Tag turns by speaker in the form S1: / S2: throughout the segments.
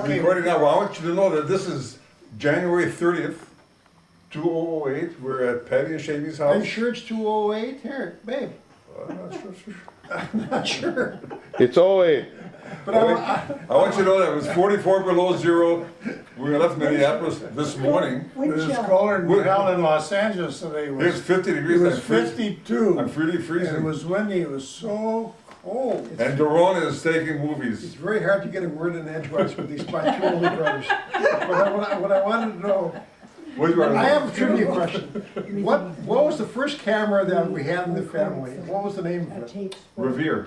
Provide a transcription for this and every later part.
S1: Recording now. Well, I want you to know that this is January 30th, 2008. We're at Patty and Shavy's
S2: Are you
S1: house.
S2: sure it's 208? Here, babe.
S1: I'm not sure.
S2: I'm not sure.
S3: It's 08.
S2: But
S1: I want you to know that it was 44 below zero. We left Minneapolis this morning.
S2: It was colder than hell in Los Angeles today.
S1: It was 50
S2: It
S1: degrees.
S2: was
S1: I'm freezing.
S2: 52.
S1: I'm really
S2: And it
S1: freezing.
S2: was windy. It was so cold.
S1: And Daron is taking
S4: It's
S1: movies.
S4: very hard to get a word in edgewise with these my two older brothers. What I wanted to know,
S1: What do you want to
S4: I
S1: know?
S4: have a trivia question. What was the first camera that we had in the family? What was the name of it?
S1: Revere.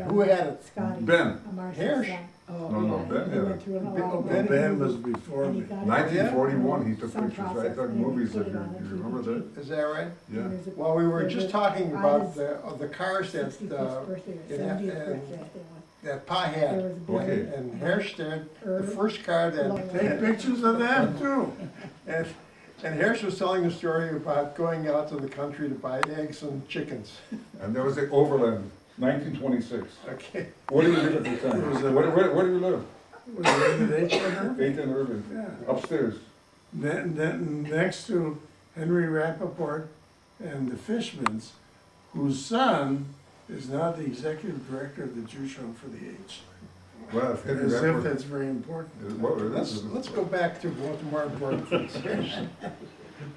S4: Who had it?
S5: Scotty.
S1: Ben.
S4: Hersh?
S1: No, Ben had it.
S2: Ben was before me.
S1: 1941, he took pictures. I took movies of you. Do you remember that?
S4: Is that right?
S1: Yeah.
S4: Well, we were just talking about the cars that, that Pa had.
S1: Okay.
S4: And Hersh did the first car that,
S2: Take pictures of them too.
S4: and Hersh was telling a story about going out to the country to buy eggs and chickens.
S1: And there was the Overland, 1926.
S4: Okay.
S1: Where do you live at the time? Where do you live?
S2: Was it in the H100?
S1: 8th and Irving.
S2: Yeah.
S1: Upstairs.
S2: Then next to Henry Rappaport and the Fishmans, whose son is now the executive director of the Jewish Home for the Aged.
S1: Well, if Henry
S2: As if
S1: Rappaport-
S2: that's very important.
S1: Well, it is.
S4: Let's go back to what's more important things.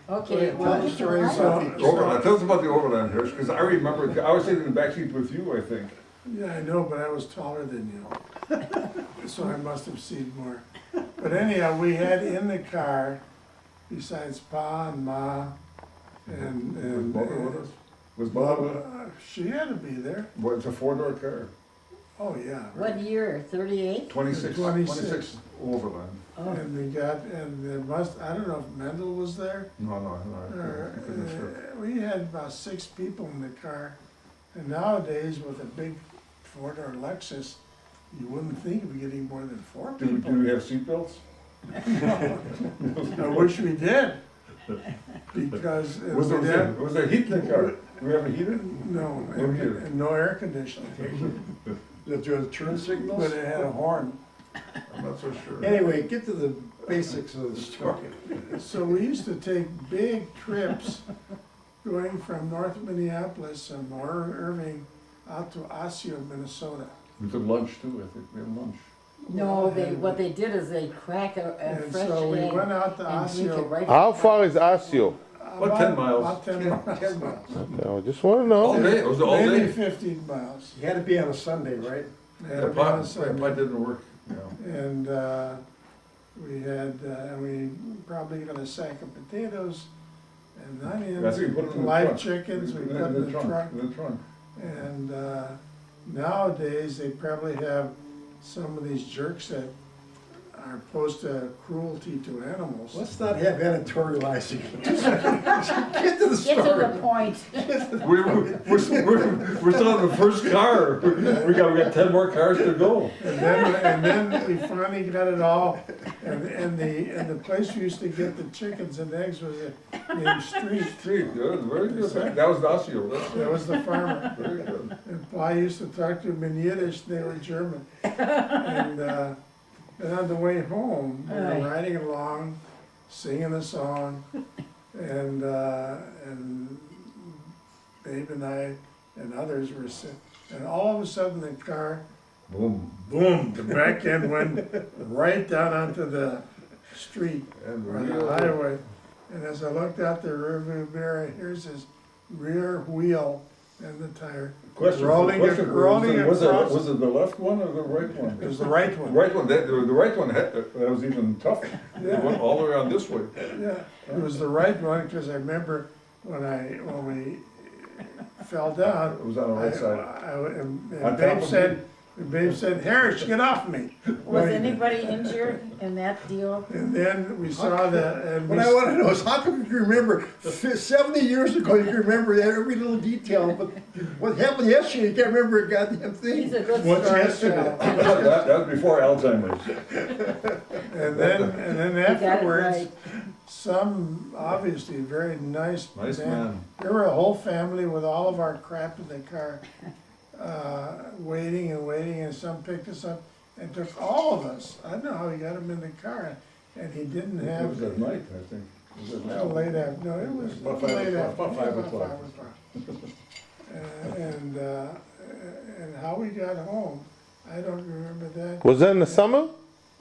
S5: Okay,
S4: Tell
S5: well,
S4: the story about the
S1: Overland. Tell us about the Overland, Hirsch, because I remember, I was sitting in the backseat with you, I think.
S2: Yeah, I know, but I was taller than you. So I must have seen more. But anyhow, we had in the car, besides Pa and Ma, and.
S1: Was Bubba with us? Was Bubba with us?
S2: She had to be there.
S1: Well, it's a four-door car.
S2: Oh, yeah.
S5: what year, 38?
S1: 26,
S2: 26.
S1: 26 Overland.
S5: Oh,
S2: And we got, and there must, I don't know if Mendel was there.
S1: No,
S2: Or,
S1: I couldn't sure.
S2: we had about 6 people in the car. And nowadays, with a big four-door Lexus, you wouldn't think of getting more than 4
S1: Do
S2: people.
S1: we have seatbelts?
S2: I wish we did. Because.
S1: Was there heat in the car? Do we have a heater?
S2: No,
S1: No heater.
S2: and no air conditioning,
S4: Did you have turn signals?
S2: but it had a horn.
S1: I'm not so sure.
S4: Anyway, get to the basics of the story.
S2: So we used to take big trips going from North Minneapolis and Irving out to Osseo, Minnesota.
S1: We took lunch too, I think. We had lunch.
S5: no, what they did is they crack a
S2: And
S5: fresh
S2: so we
S5: egg
S2: went out to
S5: and drink it
S2: Osseo.
S5: right.
S3: How far is Osseo?
S1: About 10 miles.
S2: About 10 miles.
S4: 10 miles.
S3: I just want to
S1: All
S3: know.
S1: day, it was all
S2: Maybe
S1: day.
S2: 15 miles.
S4: You had to be on a Sunday, right?
S2: Had
S1: The
S2: to be on a
S1: pot
S2: Sunday.
S1: didn't work, yeah.
S2: And we had, and we probably got a sack of potatoes and
S1: That's what you
S2: onions,
S1: put it in the
S2: live
S1: trunk.
S2: chickens, we put in the trunk.
S1: In the trunk.
S2: And nowadays, they probably have some of these jerks that are opposed to cruelty to animals.
S4: Let's not have editorializing. Just get to the
S5: Get to
S4: story.
S5: the point.
S1: We're still in the first car. We got 10 more cars to go.
S2: And then we finally got it all, and the place we used to get the chickens and eggs was named Street.
S1: Street, good, very good. That was Osseo, that's
S2: That was the farmer.
S1: very good.
S2: And I used to talk to them in Yiddish, they were German. And on the way home, we
S5: Aye.
S2: were riding along, singing a song, and Babe and I and others were sitting, and all of a sudden the car,
S1: Boom.
S2: boom, the back end went right down onto the street
S1: And
S2: or the
S1: real.
S2: highway. And as I looked out the rearview mirror, here's his rear wheel and the tire.
S1: Question,
S2: Rolling
S1: question,
S2: rolling
S1: was
S2: across.
S1: it the left one or the right one?
S2: It was the right
S1: The
S2: one.
S1: right one, the right one had, that was even tougher. It
S2: Yeah.
S1: went all the way around this way.
S2: Yeah, it was the right one, because I remember when we fell down.
S1: It was on the right side.
S2: And
S1: On top
S2: Babe said, Hersh, get off me.
S5: Was anybody injured in that deal?
S2: And then we saw the, and we,
S4: What I want to know is how come you can remember 70 years ago, you can remember every little detail, but what happened yesterday, you can't remember a goddamn
S5: He's
S4: thing.
S5: a good
S2: What's
S5: storyteller.
S2: yesterday?
S1: That was before Alzheimer's.
S2: and then
S5: He got it
S2: afterwards,
S5: right.
S2: some obviously very nice
S1: Nice man.
S2: There were a whole family with all of our crap in the car, waiting and waiting, and some picked us up. and took all of us. I don't know how he got him in the car, and he didn't
S1: It
S2: have.
S1: was at night, I think. Was it
S2: No, late after, no, it was
S1: About 5
S2: late
S1: o'clock,
S2: after.
S1: about 5
S2: yeah,
S1: o'clock.
S2: 5 o'clock. And how we got home, I don't remember that.
S3: Was that in the summer?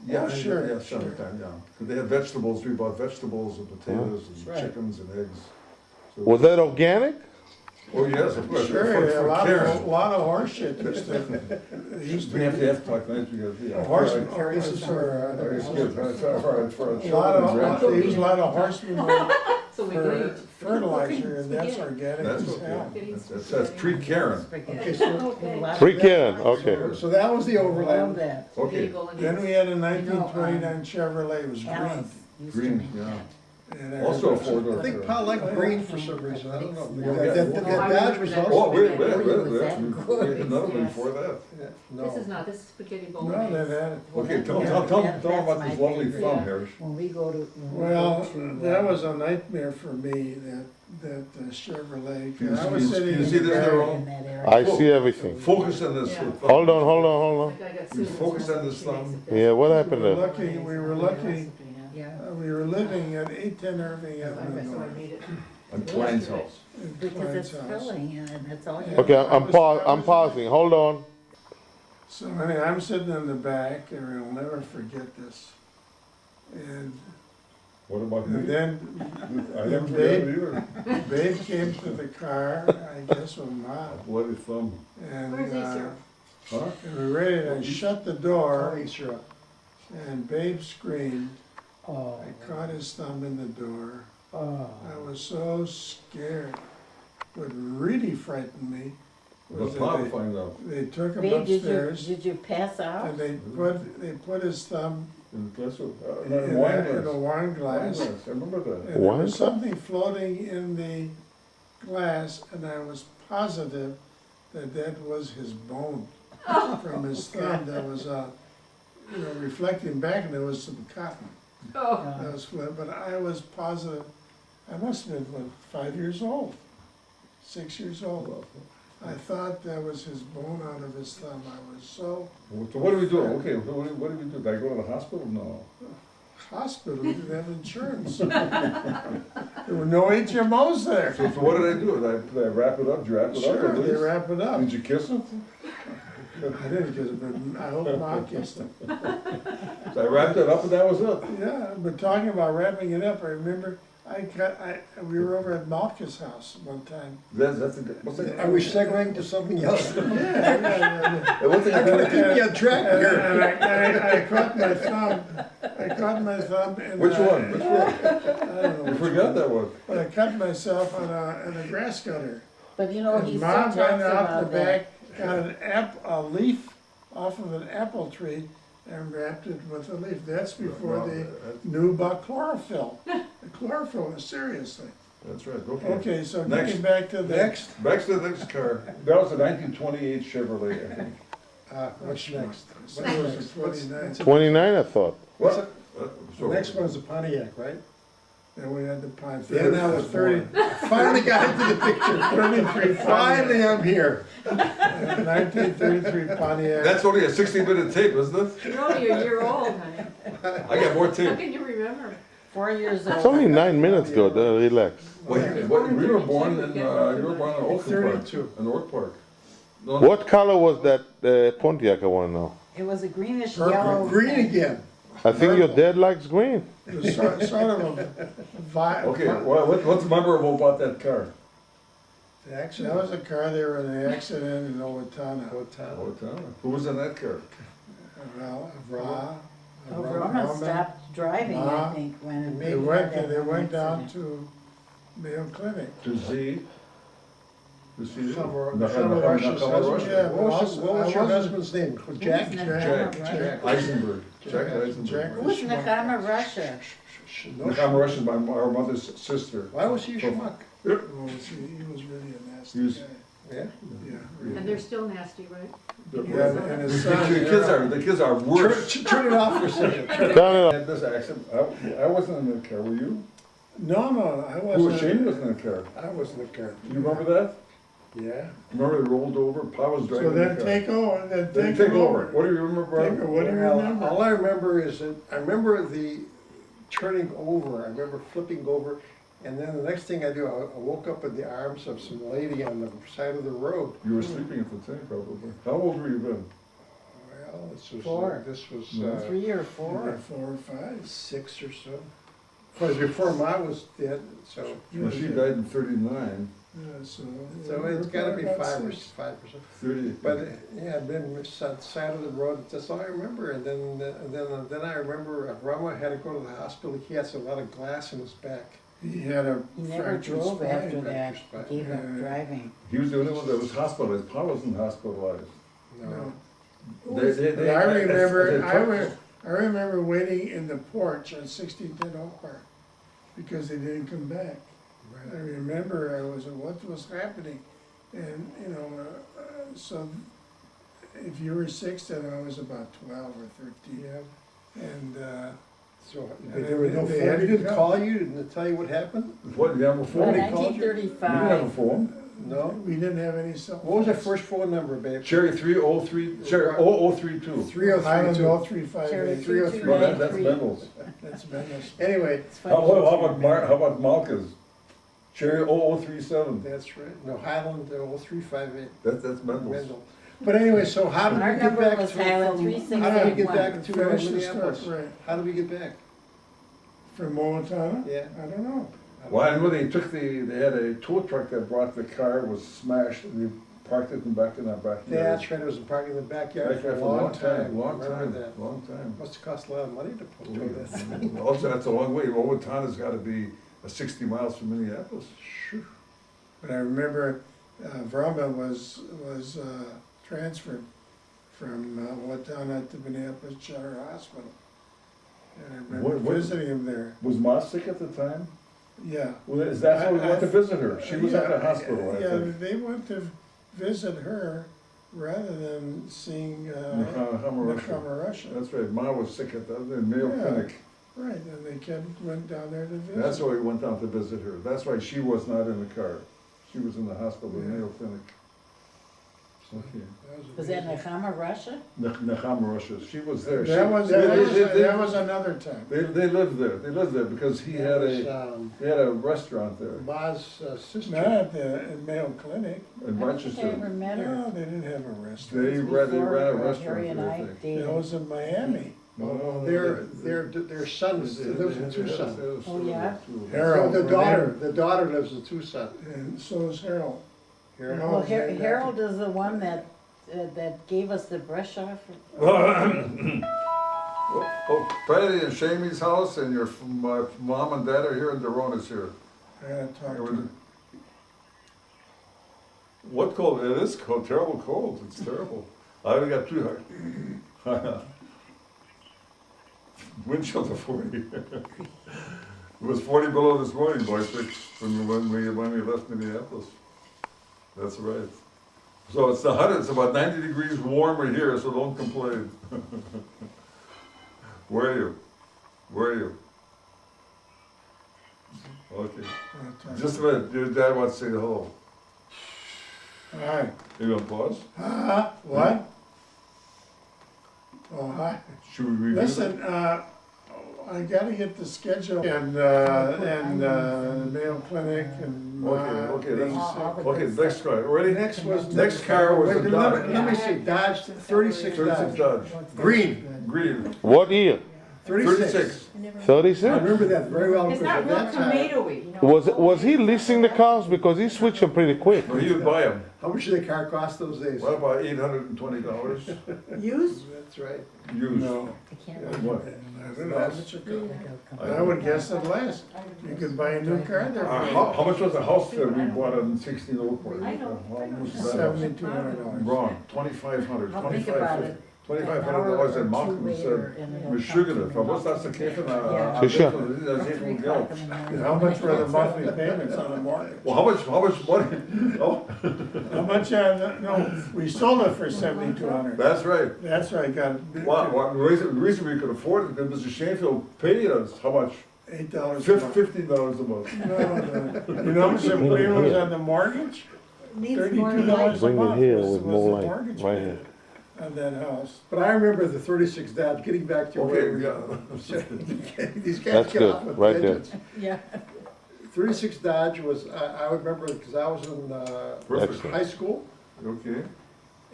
S1: Yeah,
S2: Oh, sure,
S1: yeah,
S2: sure.
S1: summertime, yeah. 'Cause they had vegetables, we bought vegetables and potatoes and
S2: Right.
S1: chickens and eggs. So-
S3: Was that organic?
S1: Oh, yes, of course.
S2: Sure,
S1: For
S2: a lot of,
S1: Karen.
S2: lot of horse shit used to
S1: We have to talk nice because, yeah.
S2: Horse,
S1: All right.
S2: this is for,
S1: All right, skip. That's all right, for our
S2: a lot
S1: children and
S2: of, they use a
S1: grandchildren.
S2: lot of horse manure
S6: So we can
S2: for
S6: eat.
S2: fertilizer, and that's organic
S1: That's
S2: as
S1: okay.
S2: hell.
S1: That's pre-Karen.
S4: Okay, so,
S3: Pre-Karen, okay.
S4: so that was the
S5: Love
S4: overland.
S5: that.
S1: Okay,
S6: Bagel and-
S2: Then we had a 1929 Chevrolet, it was green.
S5: Alice used to
S1: green,
S5: make
S1: yeah.
S2: And I
S1: Also a
S2: remember-
S1: four-door.
S4: I think Pa liked green for some reason, I don't know.
S1: Yeah.
S4: That
S6: Oh, I
S4: badge was
S6: remember that.
S4: also.
S1: Oh, wait,
S5: It
S1: wait,
S5: was
S1: wait,
S5: that
S1: we
S5: good.
S1: had another one
S6: Yes.
S1: before that.
S6: This is not, this is spaghetti
S2: No,
S6: bolognese.
S2: that had,
S1: Okay, tell
S5: Yeah,
S1: tell
S5: that-
S1: them
S5: that's
S1: about
S5: my
S1: this lovely
S5: favorite.
S1: thumb, Hersh.
S5: When we go to.
S2: well, that was a nightmare for me, that Chevrolet. 'Cause I was
S1: You
S2: sitting
S1: see
S2: in
S1: this
S2: the
S1: there,
S2: back.
S1: all?
S5: In that area.
S3: I see everything.
S1: Focus on this.
S6: Yeah.
S1: thumb.
S3: Hold on, hold on, hold on.
S6: Like I got
S1: You
S6: Susan's
S1: focus on
S6: recipe.
S1: this
S6: She makes
S1: thumb.
S6: it
S3: Yeah, what
S2: We
S3: happened
S2: were
S3: there?
S2: lucky, we were lucky,
S5: Yeah,
S2: we were living at 810 Irving
S6: best.
S2: Avenue
S6: So I
S2: North.
S6: made it.
S1: On Klein's house.
S2: in
S5: because it's
S2: Klein's house.
S5: filling and that's all you.
S3: Okay, I'm pausing, hold on.
S2: So anyway, I'm sitting in the back, and I'll never forget this. And
S1: What about
S2: and
S1: me?
S2: then
S1: I never forget it either.
S2: Babe came to the car, I guess with Ma,
S1: Bloody thumb.
S2: and,
S6: Where's Easter?
S1: Huh?
S2: and we were ready to shut the door,
S4: Sorry, sure.
S2: and Babe screamed.
S5: Oh.
S2: I caught his thumb in the door.
S5: Oh.
S2: I was so scared. What really frightened me
S1: The
S2: was
S1: pop
S2: that
S1: find out.
S2: they took him
S5: Babe,
S2: upstairs,
S5: did you pass out?
S2: and they put his thumb
S1: In the glass of,
S2: in
S1: in a wine
S2: a
S1: glass.
S2: wine
S1: Wine
S2: glass.
S1: glass, I remember that.
S2: And there
S3: Wine
S2: was
S3: glass?
S2: something floating in the glass, and I was positive that that was his bone from his thumb that was, reflecting back, and there was some cotton
S6: Oh,
S2: that was flat, but I was positive. I must have been, what, 5 years old, 6 years old. I thought that was his bone out of his thumb. I was so
S1: So what do we do? Okay, what do we do? Did I go to the hospital? No.
S2: hospital, we didn't have insurance. There were no HMOs there.
S1: So what did I do? Did I wrap it up? Did you wrap it up
S2: Sure,
S1: at
S2: they
S1: least?
S2: wrap it up.
S1: Did you kiss him?
S2: I didn't kiss him, but I hope Ma kissed him.
S1: So I wrapped it up and that was it.
S2: Yeah, but talking about wrapping it up, I remember we were over at Malka's house one time.
S1: That's a good, what's that?
S4: Are we segueing to something else?
S2: Yeah.
S1: What's
S4: I gotta keep you on track
S2: And
S4: here.
S2: I caught my thumb in
S1: Which
S2: the-
S1: one? Which one?
S2: I don't know.
S1: I forgot that one.
S2: But I cut myself on a grass cutter.
S5: But you know, he
S2: And
S5: still
S2: Mom
S5: talks
S2: went out the
S5: about that.
S2: back, got a leaf off of an apple tree and wrapped it with a leaf. That's before they knew about chlorophyll. The chlorophyll is seriously.
S1: That's right, okay.
S2: Okay, so
S1: Next.
S2: getting back to the.
S4: Next,
S1: Back to the next car. That was a 1928 Chevrolet, I think.
S4: what's next?
S2: So it was a 29.
S3: 29, I thought.
S4: What's it?
S1: So-
S4: The next one's a Pontiac, right?
S2: Then we had the pine.
S4: Yeah, that was
S2: 30,
S4: Finally got into the picture.
S2: 33
S4: Finally, I'm here.
S2: 1933 Pontiac.
S1: That's only a 60-minute tape, isn't it?
S6: you're only a year old, honey.
S1: I got more
S6: How
S1: tape.
S6: can you remember?
S5: 4 years old.
S3: It's only 9 minutes ago, relax.
S1: Well, we were born in, you were born in Oak Park.
S2: 32.
S1: In Oak Park. No,
S3: What color was that Pontiac, I wanna know?
S5: It was a greenish
S2: Purple.
S5: yellow.
S4: Green
S5: thing.
S4: again.
S3: I think your dad likes green.
S2: It was sort of a
S1: Okay, well, what's memorable about that car?
S2: That was a car, they were in an accident in Owatonna.
S1: Oh, who was in that car?
S5: Oh, Roma stopped driving, I
S2: Ma.
S5: think, when
S2: They
S5: it
S2: went,
S5: had that
S2: they
S5: one
S2: went down
S5: accident.
S2: to Mayo Clinic.
S1: To Z? To see?
S4: Cover-
S1: No,
S2: cover
S1: no,
S2: Russia's
S1: cover
S2: husband,
S1: Russia.
S2: yeah.
S4: What was
S2: I
S4: your
S2: wasn't-
S4: husband's name? Was Jack?
S1: Jack,
S2: Jack.
S1: Eisenberg. Jack
S2: Jack
S1: Eisenberg.
S5: Who's Nakama, Russia?
S1: Nakama Russian, our mother's sister.
S4: Why was he a schmuck?
S2: Oh, he was really a nasty
S1: He was-
S2: guy.
S4: Yeah?
S2: Yeah,
S6: And
S2: really.
S6: they're still nasty, right?
S2: Yeah, and his son.
S1: The kids are worse.
S4: Turn it off for a second.
S3: Turn it
S1: I
S3: off.
S1: had this accident, I wasn't in the car, were you?
S2: No, I
S1: Who was
S2: wasn't.
S1: Shane was in the car?
S4: I wasn't a car.
S1: You remember that?
S2: Yeah.
S1: Remember they rolled over, Pa was driving
S2: So
S1: the
S2: then
S1: car.
S2: take over,
S1: Then take over. What do you remember,
S2: Take over.
S1: Brian?
S2: What do you
S4: Well,
S2: remember?
S4: all I remember is that, I remember the turning over, I remember flipping over, and then the next thing I do, I woke up in the arms of some lady on the side of the road.
S1: You were sleeping at the time, probably. How old were you then?
S4: Well,
S5: Four.
S4: this was,
S5: 3 or 4.
S2: 4 or 5.
S4: 6 or so. It was before Ma was dead, so,
S1: Well, she died in 39,
S2: Yeah, so.
S4: so it's gotta be
S2: about
S4: 5 or
S2: 6.
S4: 5%.
S1: 30.
S4: But, yeah, I'd been side of the road, that's all I remember, and then I remember Rama had to go to the hospital, he had a lot of glass in his back.
S2: He had a
S5: He never
S2: fractured
S5: drove
S2: spine.
S5: after that.
S4: spine.
S5: He gave up
S2: Yeah.
S5: driving.
S1: He was the only one that was hospitalized. Pa wasn't hospitalized.
S2: No.
S1: They-
S2: I remember,
S1: they-
S2: I remember waiting in the porch on 1610 Oak Park because they didn't come back. I remember what was happening? And, so if you were 6, then I was about 12 or 13. And,
S4: So,
S2: And
S4: but there was no
S2: they
S4: phone,
S2: had
S4: he
S2: to
S4: didn't
S2: come.
S4: call you, didn't tell you what happened?
S1: What, you have a phone?
S4: They called you?
S1: You didn't have a
S5: 1935.
S1: phone?
S4: No?
S2: we didn't have any cell.
S4: What was your
S2: phones.
S4: first phone number, babe?
S1: Cherry 303, Cherry 0032.
S4: 3032.
S2: Highland
S5: Cherry
S2: 0358.
S4: 303.
S1: No, that's
S5: 93.
S1: Bendel's.
S2: That's Venice.
S4: Anyway,
S5: It's funny.
S1: How about Malka's? Cherry 0037.
S4: that's right, no, Highland 0358.
S1: That's Bendel's.
S4: Mendel. But anyway, so how did
S5: Our
S4: we get
S5: number
S4: back
S5: was
S4: to,
S5: Highland
S4: how did we get
S5: 3681.
S4: back to
S2: Finish the
S4: Minneapolis?
S2: story, right.
S4: How did we get back?
S2: From Montana?
S4: Yeah.
S2: I don't know.
S1: Well, I know they had a tow truck that brought the car, was smashed, and they parked it in back in that backyard.
S4: Yeah, that's right, it was parked in the backyard
S1: Back
S4: for
S1: there
S4: a
S1: for
S4: long time.
S1: long
S4: Remember
S1: time,
S4: that.
S1: long time.
S4: Must have cost a lot of money to put through that.
S1: Also, that's a long way. Montana's gotta be 60 miles from Minneapolis.
S2: But I remember Vroma was transferred from Montana to Minneapolis General Hospital. And I remember
S1: What-
S2: visiting him there.
S1: Was Ma sick at the time?
S2: Yeah.
S1: Well, is that how we went to visit her? She was at
S2: Yeah,
S1: a hospital, I
S2: Yeah,
S1: think.
S2: they went to visit her rather than seeing
S1: Hamarusha.
S2: Russia.
S1: That's right, Ma was sick at the Mayo
S2: Yeah.
S1: Clinic.
S2: Right, and they went down there to visit.
S1: That's why we went down to visit her. That's why she was not in the car. She was in the hospital, the Mayo Clinic. Okay.
S5: Was that Nechama, Russia?
S1: Hamarusha, she was there. She-
S2: That was,
S1: they- they-
S2: that was another time.
S1: They lived there because he had a restaurant there
S4: Ma's sister.
S2: Not at the Mayo Clinic.
S1: in
S5: I don't think I ever
S1: Rochester.
S5: met her.
S2: No, they didn't have a restaurant.
S1: They ran a
S5: Before,
S1: restaurant
S5: Harry and
S1: there, I
S5: I
S1: think.
S2: That
S5: dated.
S2: was in Miami.
S1: No,
S4: Their sons, there was a Tucson.
S5: Oh, yeah?
S2: Harold.
S4: The daughter lives in Tucson.
S2: And so is Harold.
S4: Here.
S5: Well, Harold is the one that gave us the brush off.
S1: Oh, Patty and Shamey's house and your my mom and dad are here and Derona's here.
S2: I gotta talk to him.
S1: What cold? It is cold, terrible cold. It's terrible. I only got 2 hard. Wind chill to 40. It was 40 below this morning, boys, when we left Minneapolis. That's right. So it's it's about 90 degrees warmer here, so don't complain. Where are you? Where are you? Okay.
S2: I'll talk to
S1: Just a minute, your dad wants to say hello.
S2: him. Hi.
S1: You gonna pause?
S2: What? Oh, hi.
S1: Should we review?
S2: Listen, I gotta get the schedule and the Mayo Clinic and.
S1: Okay,
S2: being
S5: All
S2: sick.
S5: the
S1: Okay,
S5: good
S1: next
S5: stuff.
S1: car, ready?
S4: Next was.
S1: Next car was a
S4: Wait,
S1: Dodge.
S4: let me see, Dodge, 36
S1: 36
S4: Dodge.
S1: Dodge.
S4: Green,
S1: Green.
S3: What year?
S1: 36.
S4: I
S3: 36?
S4: remember that very well.
S6: It's
S4: because
S6: not
S4: at
S6: real
S4: that time-
S6: tomatoey, you know.
S3: Was he leasing the cars? Because he switched them pretty quick.
S1: Well, he would buy them.
S4: How much did the car cost those days?
S1: What about $820
S5: Used?
S4: That's right.
S1: used?
S2: No,
S5: I can't
S1: What?
S2: I don't know how much it cost. I would guess it less. You could buy a new car there
S1: How
S2: for
S1: much was the house that we bought on 16 Oakwood?
S6: I know.
S1: How much was that?
S2: $7,200.
S1: Wrong, 2,500,
S5: I'll think about it.
S1: $2,500 and Malcolm said, we're sugar it, what's that the case
S5: Yeah.
S3: Sure.
S2: How much were the monthly payments on the mortgage?
S1: Well, how much money? Oh,
S2: How much, no, we sold it for $7,200.
S1: that's right.
S2: That's right, got
S1: Well, the reason we could afford it, because Mr. Shanefield paid us, how much?
S2: $8 a month.
S1: $15 a month.
S2: No. You know how much the payment was on the mortgage?
S6: Needs more
S2: $32
S6: light.
S2: a
S3: Bring it
S2: month
S3: here
S2: was
S3: with
S2: the
S3: more light,
S2: mortgage
S3: right
S2: payment on that house.
S4: But I remember the 36 Dodge, getting back to
S1: Okay,
S4: where
S1: yeah.
S4: these guys
S3: That's
S4: get
S3: good,
S4: off with
S3: right there.
S4: tangents.
S5: Yeah.
S4: 36 Dodge was, I remember, because I was in
S1: Perfect.
S4: high school,
S1: Okay,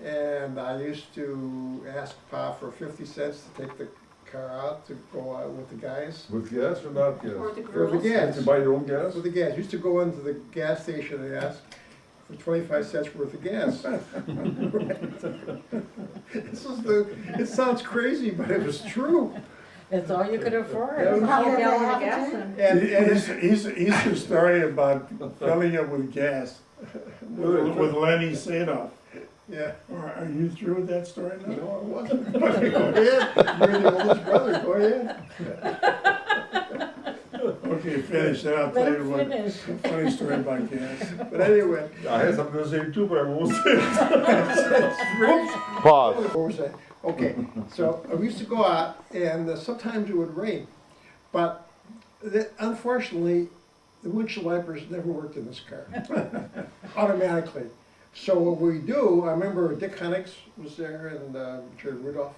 S4: and I used to ask Pa for 50 cents to take the car out to go out with the guys.
S1: with gas or not gas?
S6: Or the
S4: For the
S6: girls.
S4: gas.
S1: To buy your own gas?
S4: With the gas, used to go into the gas station and ask for 25 cents worth of gas. It sounds crazy, but it was true.
S5: It's all you could afford.
S4: Yeah.
S6: How a gallon of gas then?
S4: And
S2: He's a story about filling up with gas with Lenny Sadoff.
S4: yeah,
S2: Are you through with that story now?
S4: no, I wasn't. But go ahead, you're the oldest brother, go ahead.
S2: Okay, finish, then I'll
S5: Let
S2: tell you
S5: him
S2: one
S5: finish.
S2: funny story about gas.
S4: But anyway,
S1: I had something to say too, but I won't say it.
S3: Pause.
S4: what was I? Okay, so we used to go out and sometimes it would rain. But unfortunately, the windshield wipers never worked in this car, automatically. So what we do, I remember Dick Honix was there and Jerry Rudolph.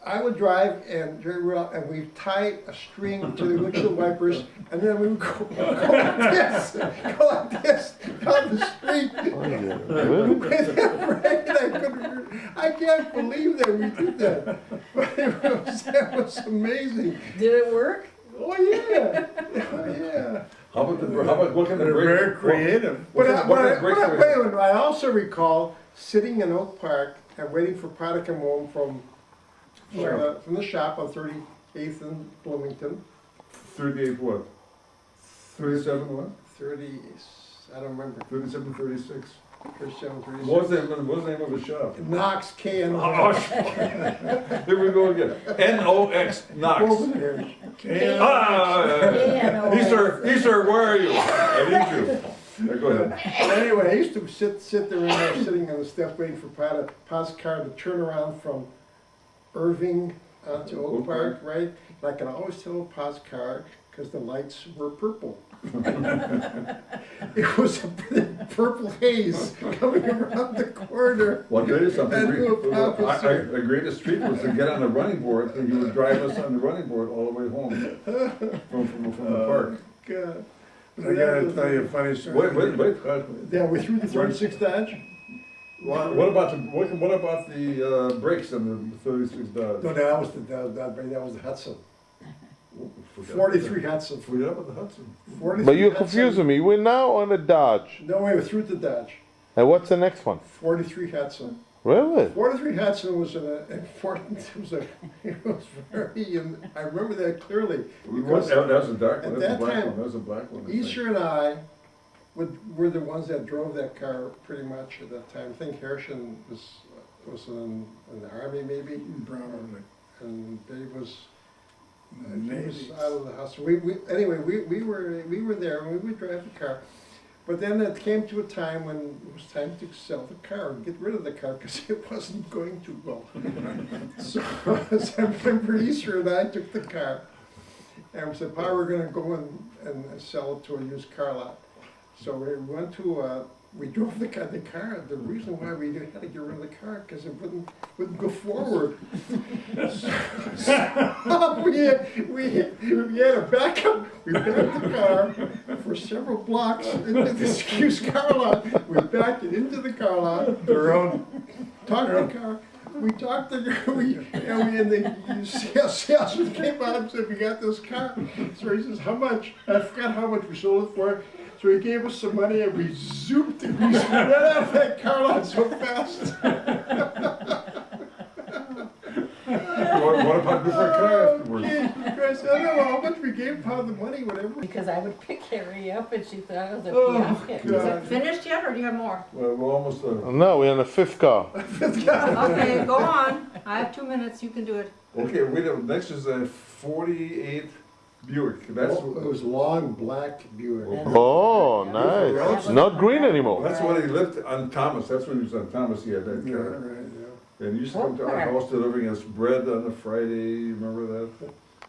S4: I would drive and Jerry Rudolph, and we'd tie a string to the windshield wipers, and then we would go like this down the street.
S3: Oh, yeah. Really?
S4: With it rain. I can't believe that we did that. But that was amazing.
S5: Did it work?
S4: Oh, yeah. Oh, yeah.
S1: How about, what kind of
S2: They're
S1: brake?
S2: very creative.
S1: What kind of brakes were
S4: Wait a minute, I also recall sitting in Oak Park and waiting for Pa to come home from the shop on 38th and Bloomington.
S1: 38 what? 37 what?
S4: 30, I don't remember,
S1: 37, 36?
S4: 37, 36.
S1: What's the name of the shop?
S4: Knox, K-N.
S1: Oh, here we go again. N-O-X, Knox. Ah, Easter, where are you? I need you. Go ahead.
S4: Anyway, I used to sit there and I was sitting on the step waiting for Pa's car to turn around from Irving onto Oak Park, right? And I can always tell Pa's car because the lights were purple. It was a purple haze coming around the corner.
S1: Well, I'll tell you something.
S4: And do a pop and start.
S1: The greatest treat was to get on the running board, and you would drive us on the running board all the way home from the park.
S4: God.
S2: I gotta tell you a funny story.
S1: Wait.
S4: Yeah, we threw the 36 Dodge.
S1: What about the brakes on the 36 Dodge?
S4: No, that was the Hudson. 43 Hudson.
S1: Forget about the Hudson.
S4: 43
S3: But you're
S4: Hudson.
S3: confusing me. We're now on the Dodge.
S4: No, we threw the Dodge.
S3: And what's the next one?
S4: 43 Hudson.
S3: Really?
S4: 43 Hudson was an important, it was very, I remember that clearly. Because
S1: That was a dark one,
S4: at
S1: that was a
S4: that
S1: black
S4: time,
S1: one, that was a black one. I think.
S4: Easter and I were the ones that drove that car pretty much at that time. I think Hersh was in the army maybe,
S2: Probably.
S4: and Dave was, he
S2: Maybe.
S4: was out of the house. Anyway, we were there and we would drive the car. But then it came to a time when it was time to sell the car and get rid of the car because it wasn't going too well. So I remember Easter and I took the car and we said, Pa, we're gonna go and sell it to a used car lot. So we went to, we drove the car, the reason why we had to get rid of the car, because it wouldn't go forward. So we had a backup, we backed the car for several blocks into this used car lot. We backed it into the car lot,
S2: Their own.
S4: talked to the car, we talked to and the salesman came out and said, we got this car. So he says, how much? I forgot how much we sold it for. So he gave us some money and we zooped it. We ran out of that car lot so fast.
S1: What about different car afterwards?
S4: Chris, I don't know how much we gave Pa the money, whatever.
S5: Because I would pick Harry up and she thought I was a
S4: Oh,
S5: fiasco.
S6: Is it finished yet, or do you have more?
S1: Well, we're almost done.
S3: No, we're on the fifth car.
S6: Okay, go on. I have 2 minutes, you can do it.
S1: Okay, next is a 48 Buick.
S4: It was long black Buick.
S3: Oh, nice. Not green anymore.
S1: That's when he lived on Thomas, that's when he was on Thomas, he had that
S4: Yeah,
S1: car.
S4: right, yeah.
S1: And he used to come to our house delivering us bread on a Friday, remember that?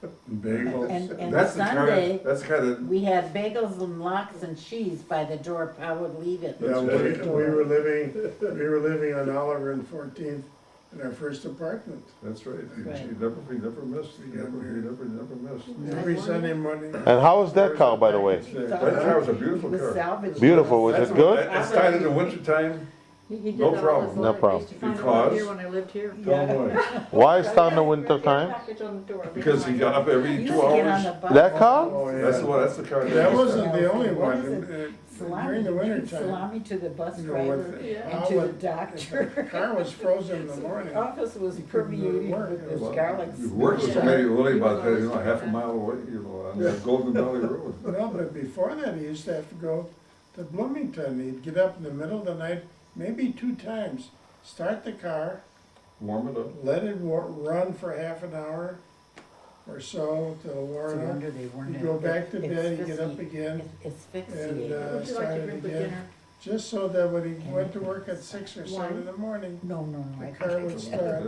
S2: Bagels.
S5: And
S1: That's the
S5: Sunday,
S1: kind, that's the kind of,
S5: we had bagels and lox and cheese by the door. Pa would leave it.
S2: Yeah,
S1: That's
S2: we were living on Oliver and 14th in our first apartment.
S1: that's right.
S5: Right.
S1: You never missed, you never missed.
S2: Every Sunday morning.
S3: And how was that car, by the way?
S1: That car was a beautiful
S5: The
S1: car.
S5: salvage.
S3: Beautiful, was
S1: That's
S3: it
S1: what-
S3: good?
S1: It's tied in the wintertime,
S6: He did
S1: No
S6: that all
S1: problem.
S6: his
S3: No
S6: life. I
S3: problem.
S6: used to find him
S1: Because-
S6: out here when I lived here.
S1: tell him why.
S3: Why start in the winter time?
S6: Package on the door.
S1: Because he got up
S5: He
S1: every
S5: used
S1: 2
S5: to get on
S1: hours.
S5: the bus.
S3: That car?
S2: Oh, yeah.
S1: That's the car.
S2: That wasn't the only
S5: What
S2: one.
S5: is it? Salami.
S2: During the winter time.
S5: Salami to the bus
S2: You know,
S5: driver
S2: with-
S6: Yeah.
S5: and to the
S2: if
S5: doctor.
S2: the car was frozen in the morning.
S5: Office was
S2: You couldn't do
S5: permeated
S2: work.
S5: with this
S1: Well,
S5: garlic.
S1: It works
S6: Yeah.
S1: maybe only
S6: He was
S1: about,
S6: always
S1: half a
S6: doing
S1: mile away, on the Golden Valley Road.
S2: No, but before that, he used to have to go to Bloomington. He'd get up in the middle of the night, maybe 2 times, start the car,
S1: Warm it up.
S2: let it run for half an hour or so till
S5: No
S2: warm up.
S5: wonder they weren't.
S2: He'd go back to bed, he'd get up again,
S5: Asphyxiated.
S2: and,
S6: Would you like to
S2: started
S6: bring for
S2: again.
S6: dinner?
S2: Just so that when he went to work at 6 or 7 in the morning,
S5: No, no,
S2: the
S5: I
S2: car would start.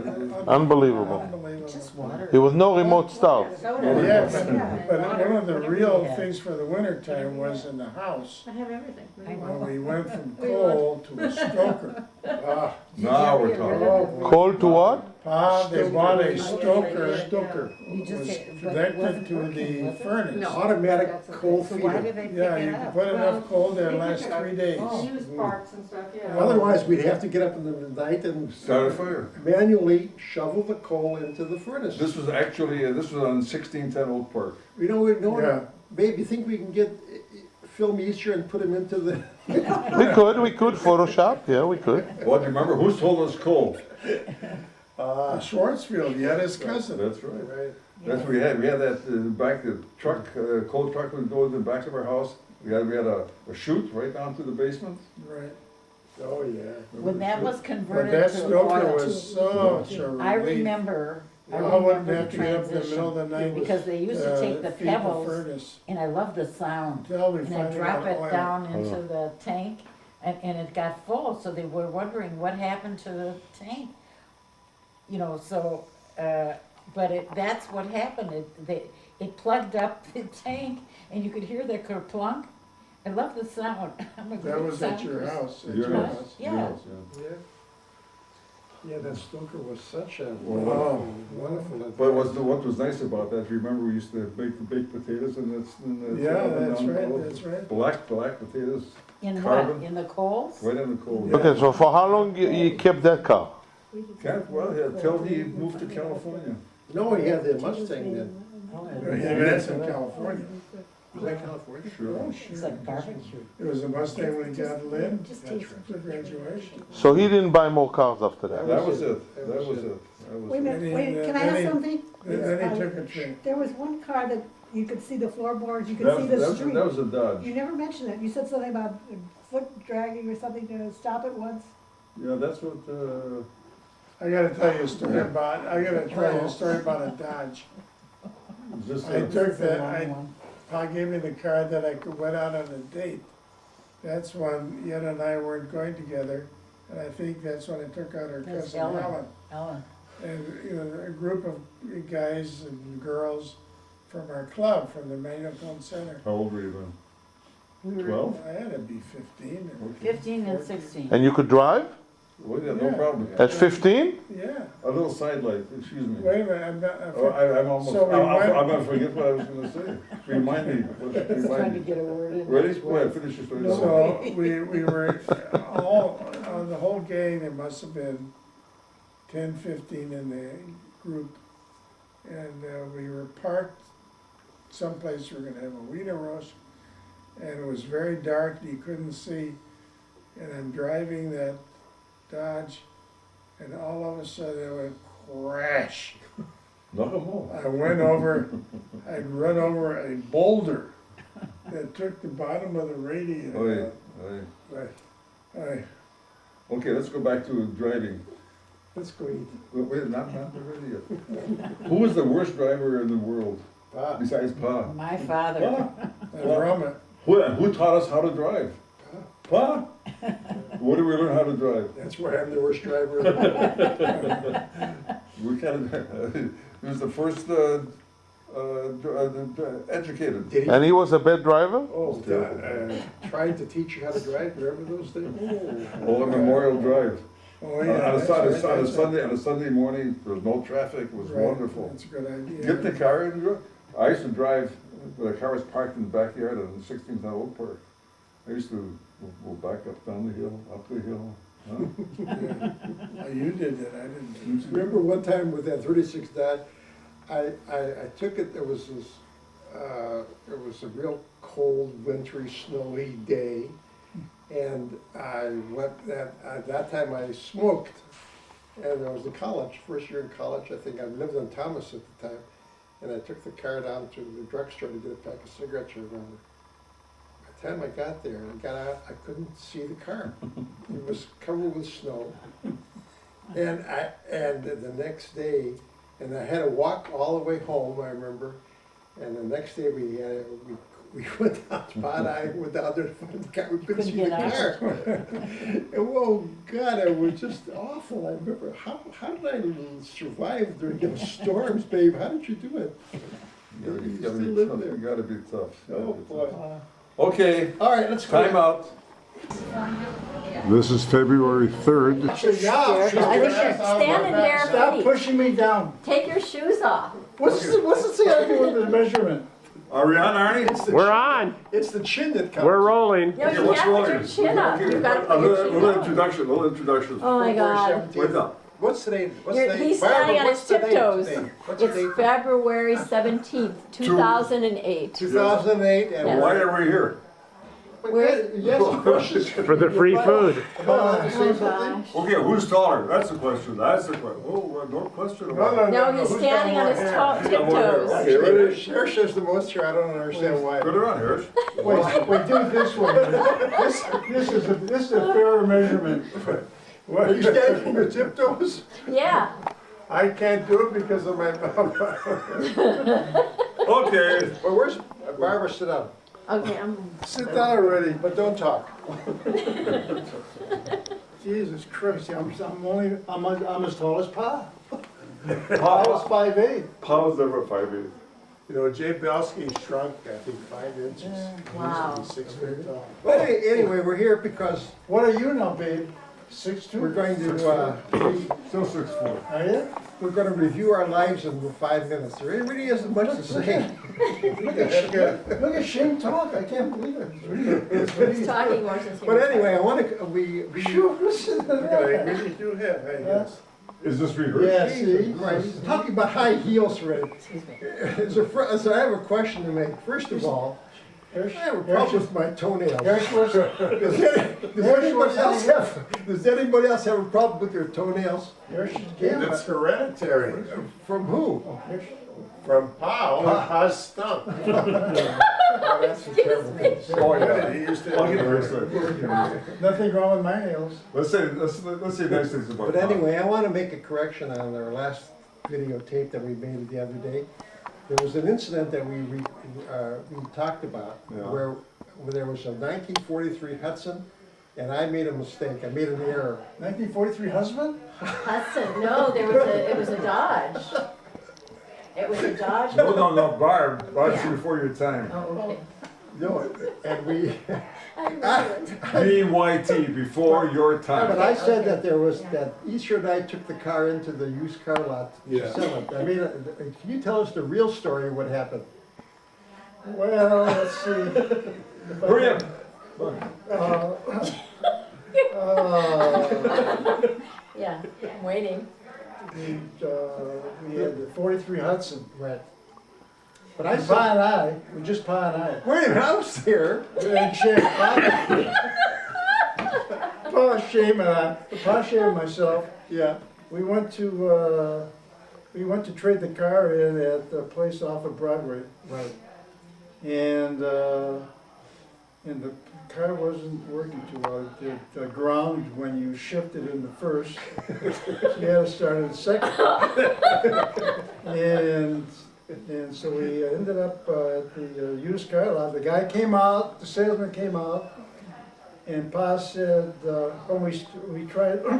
S3: Unbelievable.
S2: Unbelievable.
S5: Just water.
S3: There was no remote start.
S6: Soda.
S2: Yeah,
S6: Yeah.
S2: but one of the
S5: Whatever
S2: real
S5: you had.
S2: things for the winter time was in the house,
S6: I have everything.
S5: I know.
S2: when we went from coal to a stoker. Ah,
S1: Now we're
S5: Did you ever
S1: talking.
S5: get rid of
S3: Cold to what?
S2: Pa, they bought a
S6: Stoker.
S2: stoker,
S5: You just
S2: was
S5: said- but it
S2: connected
S5: wasn't
S2: to
S5: working,
S2: the
S5: was it?
S2: furnace.
S6: No.
S4: Automatic
S6: That's okay.
S4: coal
S5: So why
S4: feeder.
S5: did they pick
S2: Yeah,
S5: it
S2: you
S5: up?
S2: could put enough coal there
S6: Well,
S2: last 3 days.
S5: Oh.
S6: Use parts and stuff, yeah.
S4: Otherwise, we'd have to get up in the night and
S1: Start a fire.
S4: manually shovel the coal into the furnace.
S1: This was actually, this was on 1610 Oak Park.
S4: We know,
S2: Yeah.
S4: babe, you think we can get Phil Meester and put him into the,
S3: We could Photoshop, yeah, we could.
S1: Well, do you remember, who told us coal?
S2: Schwarzfield, he had his cousin.
S1: That's right.
S4: right?
S1: That's what we had that back, the truck, coal truck would go in the back of our house. We had a chute right down to the basement.
S2: Right.
S4: Oh, yeah.
S5: When that was
S2: But
S5: converted
S2: that
S5: to
S2: stoker
S5: oil,
S2: was such a relief.
S5: I remember
S2: I wouldn't
S5: the
S2: have to get up in the middle of
S5: transition.
S2: the night.
S5: Because they used to take the
S2: feed the
S5: pebbles,
S2: furnace.
S5: and I love the sound.
S2: Until we
S5: And I
S2: finally
S5: drop
S2: got
S5: it
S2: oil.
S5: down into the tank, and it got full, so they were wondering what happened to the tank. You know, so, but that's what happened, it plugged up the tank, and you could hear the kerplunk. I love the sound. I'm a
S2: That
S5: great
S2: was at
S5: sound
S2: your
S5: person.
S2: house. At
S1: Your
S2: your
S1: house,
S2: house.
S5: Yeah.
S1: your house,
S4: Yeah. Yeah, that stoker was such a
S1: Well,
S4: wonderful.
S1: But what was nice about that, you remember we used to bake the baked potatoes and
S2: Yeah, that's right, that's right.
S1: Black potatoes,
S5: In what,
S1: Carbon.
S5: in the coals?
S1: right in the coal.
S2: Yeah.
S3: Okay, so for how long you kept that car?
S1: Well, yeah, till he moved to California.
S4: No, he had the Mustang then.
S2: He lives in California.
S4: Was that California?
S1: Sure.
S2: Oh,
S5: It's
S2: sure.
S5: like barbecue.
S2: It was a Mustang when he got Lynn for graduation.
S3: So he didn't buy more cars after that?
S1: That was it, that was it.
S7: Wait a
S2: Then he-
S7: minute, wait, can I
S2: then
S7: ask
S2: he-
S7: something?
S2: Then he took a trip.
S7: There was one car that you could see the floorboards, you could
S1: That
S7: see
S1: was,
S7: the
S1: that was,
S7: street.
S1: that was a Dodge.
S7: You never mentioned it. You said something about foot dragging or something to stop it once.
S1: Yeah, that's what,
S2: I gotta tell you a story about, I gotta tell you a story about a Dodge.
S1: just,
S2: I took that,
S5: Long
S2: I,
S5: one.
S2: Pa gave me the car that I could, went out on a date. That's when Yen and I weren't going together, and I think that's when I took out her
S5: That's
S2: cousin
S5: Ellen.
S2: Helen.
S5: Ellen,
S2: And, you know, a group of guys and girls from our club, from the Magnetone Center.
S1: how old were you then?
S5: we were
S1: 12?
S2: I had to be 15 or,
S1: Okay.
S5: 15 and 16.
S3: And you could drive
S1: Well, yeah, no
S2: Yeah.
S1: problem.
S3: at 15?
S2: yeah.
S1: A little sidelight, excuse me.
S2: Wait a minute, I'm not,
S1: Oh, I'm almost,
S2: So we went-
S1: I'm gonna forget what I was gonna say. Remind me,
S5: He's trying
S1: remind
S5: to
S1: me.
S5: get a word in.
S1: Ready? Go ahead, finish your story.
S2: So we were all, on the whole gang, there must have been 10, 15 in the group. And we were parked someplace, we were gonna have a wiener roast. And it was very dark, you couldn't see. And I'm driving that Dodge, and all of a sudden it went crash.
S1: No more.
S2: I went over, I'd run over a boulder that took the bottom of the radiator.
S1: Oh, yeah,
S2: out.
S1: oh, yeah.
S2: I,
S1: Okay, let's go back to driving.
S4: Let's go eat.
S1: Wait, not ready yet. Who was the worst driver in the world
S4: Ah,
S1: besides Pa?
S5: My father.
S1: Pa?
S2: I rum it.
S1: Who taught us how to drive? Pa? Where did we learn how to drive?
S4: that's why I'm the worst driver.
S1: We kind of, it was the first educated.
S4: Did he?
S3: And he was a bad driver?
S4: Oh, trying to teach you how to drive, remember those days?
S1: Old Memorial Drive.
S2: Oh,
S1: On
S2: yeah.
S1: a
S2: that's
S1: Sunday,
S2: right,
S1: on a
S2: that's
S1: Sunday, on a Sunday morning, there was no traffic, it was
S2: right.
S1: wonderful.
S2: That's a good idea.
S1: Get the car and go. I used to drive, the car was parked in the backyard of the 16th and Oak Park. I used to go back up, down the hill, up the hill. Huh?
S2: Oh, you did that, I didn't. do
S4: Remember one time with that 36 Dodge, I took it, it was a real cold, wintry, snowy day. And I went, at that time I smoked. And I was in college, first year in college, I think I lived in Thomas at the time. And I took the car down to the drugstore to get a pack of cigarettes, I remember. By the time I got there and I got out, I couldn't see the car. It was covered with snow. And the next day, and I had to walk all the way home, I remember. And the next day we went down, Spot and I went down there to find the car, we couldn't see the
S5: get out.
S4: car. And oh God, it was just awful. I remember, how did I survive during those storms, babe? How did you do it?
S1: You
S4: You
S1: gotta
S4: still
S1: be
S4: live
S1: tough,
S4: there.
S1: you gotta be tough. You gotta
S4: Oh,
S1: be
S4: boy.
S1: tough. Okay,
S4: All right, let's go.
S1: time out. This is February 3rd.
S6: I think you're standing there,
S2: Stop
S6: Pete.
S2: pushing me down.
S6: Take your shoes off.
S2: What's this thing I do with the measurement?
S1: Are we on, Arnie?
S8: We're on.
S4: It's the chin that counts.
S8: We're rolling.
S6: No,
S1: Okay,
S6: you
S1: what's
S6: have to
S1: wrong?
S6: put your chin up.
S1: Okay,
S6: You've got to
S1: a
S6: put your
S1: little,
S6: chin
S1: little
S6: up.
S1: introduction, little introduction.
S6: Oh my God.
S1: Wait up.
S4: What's today? What's
S6: You're-
S4: today?
S6: He's
S4: Barbara,
S6: standing on his
S4: what's the date
S6: tiptoes.
S4: today? What's the date?
S6: It's February 17th, 2008.
S4: 2008, and
S6: Yes.
S1: Why are we here?
S4: Yes, questions.
S8: For the free food.
S4: About to say
S6: Oh,
S4: something?
S6: gosh.
S1: Okay, who's taller? That's the question, that's the question. Oh, no question about it.
S6: No, he's standing on his tiptoes.
S1: Okay, ready?
S4: Hersh has the most here, I don't understand why.
S1: Put it on, Hersh.
S2: Wait, do it this way. This is a fair measurement.
S4: Are you standing on your tiptoes?
S6: Yeah.
S2: I can't do it because of my mouth.
S1: Okay,
S4: Well, where's, Barbara, sit down,
S6: Okay,
S2: Sit down already.
S4: but don't talk.
S2: Jesus Christ, I'm as tall as Pa. I was
S1: Pa,
S2: 5'8".
S1: Pa's never 5'8".
S2: You know, Jay Belsky shrunk, I think, 5 inches.
S6: wow.
S2: He's 6 feet tall.
S4: But anyway, we're here because
S2: What are you now, babe? 6'2"?
S4: we're going to,
S1: Still 6'4".
S2: Are you?
S4: we're going to review our lives in 5 minutes. There really isn't much to say.
S2: Look at Shane talk, I can't believe it.
S6: He's talking more since he
S4: But
S6: was
S4: anyway, I want to, we
S2: Phew, listen to that.
S4: really do have, I guess.
S1: Is this rehearsed?
S2: Yeah,
S4: Jesus
S2: see?
S4: Christ, he's talking about high heels already.
S6: Excuse me.
S4: So I have a question to make. First of all, I have a problem with my toenails. Does anybody else have a problem with their toenails?
S2: It's hereditary.
S4: From who?
S2: From Pa, Pa's stump.
S4: Oh, that's a terrible thing.
S1: Oh, yeah.
S2: He used
S1: I'll
S2: to
S1: get Hersh.
S2: Nothing wrong with my nails.
S1: Let's say nice things about
S4: But
S1: Pa.
S4: anyway, I want to make a correction on our last videotape that we made the other day. There was an incident that we talked about
S1: Yeah.
S4: where there was a 1943 Hudson, and I made a mistake. I made an error.
S2: 1943 husband?
S6: Hudson, no, it was a Dodge. It was a Dodge.
S1: No, Barb, Barb's
S6: Yeah.
S1: before your time.
S6: Oh, okay.
S4: No, and we.
S6: I remember it.
S1: BYT, before your
S4: But
S1: time.
S4: I said that there was, that Easter and I took the car into the used car lot
S2: Yeah.
S4: to sell it. I mean, can you tell us the real story of what happened?
S2: Well, let's see.
S1: Hurry up.
S6: Yeah, I'm waiting.
S2: We had the 43 Hudson.
S4: Right. But I
S2: Pa
S4: said,
S2: and I, we just Pa and I.
S4: wait a minute, I was there.
S2: And Shane, Pa, Shane and I, Pa, Shane and myself,
S4: Yeah.
S2: we went to trade the car in at the place off of Broadway.
S4: Right.
S2: And the car wasn't working too well. The ground, when you shifted in the first, so you had to start in the second. And so we ended up at the used car lot. The guy came out, the salesman came out, and Pa said, when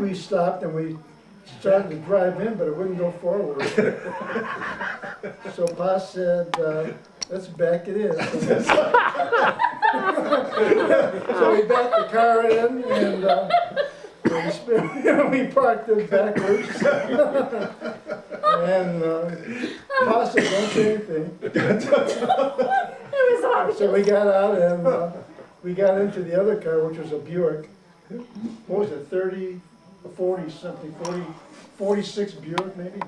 S2: we stopped and we
S4: started to drive in, but it wouldn't go forward. So Pa said, let's back it in. So we backed the car in and we parked it backwards. And Pa said, don't say anything.
S6: It was obvious.
S4: So we got out and we got into the other car, which was a Buick. What was it, 40 something, 46 Buick maybe?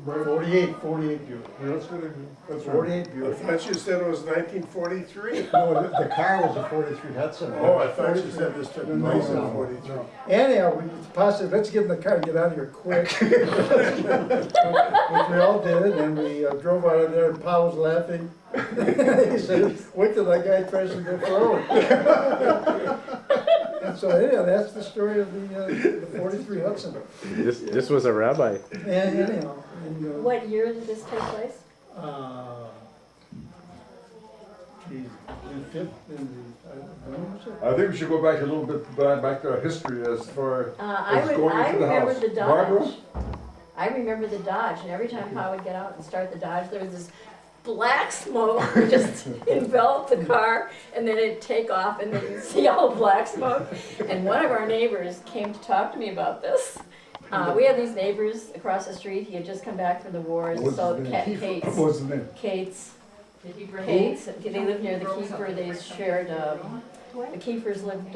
S4: 48 Buick.
S1: That's good. That's
S4: 48
S2: I
S4: Buick.
S2: thought you said it was 1943.
S4: No, the car was a 43 Hudson.
S2: Oh, I thought you said this took
S4: No,
S2: place in
S4: no,
S2: 43.
S4: no. Anyhow, Pa said, let's get in the car and get out of here quick. Which we all did, and we drove out of there, and Pa was laughing. He said, wait till that guy tries to go forward. And so anyhow, that's the story of the 43 Hudson.
S8: This was a rabbi.
S4: And anyhow, and,
S6: What year did this take place?
S4: geez, in fifth, when was it?
S1: I think we should go back a little bit back to our history as far
S6: I
S1: as going into the
S6: remember
S1: house.
S6: the Dodge.
S1: Barbara?
S6: I remember the Dodge, and every time Pa would get out and start the Dodge, there was this black smoke just enveloped the car, and then it'd take off, and then you'd see all the black smoke. And one of our neighbors came to talk to me about this. We have these neighbors across the street. He had just come back from the wars.
S1: What's
S6: So
S1: his name?
S6: Kate's.
S1: What's the name?
S6: Kate's. Kate's. They lived near the Keeper. They shared. The Keepers lived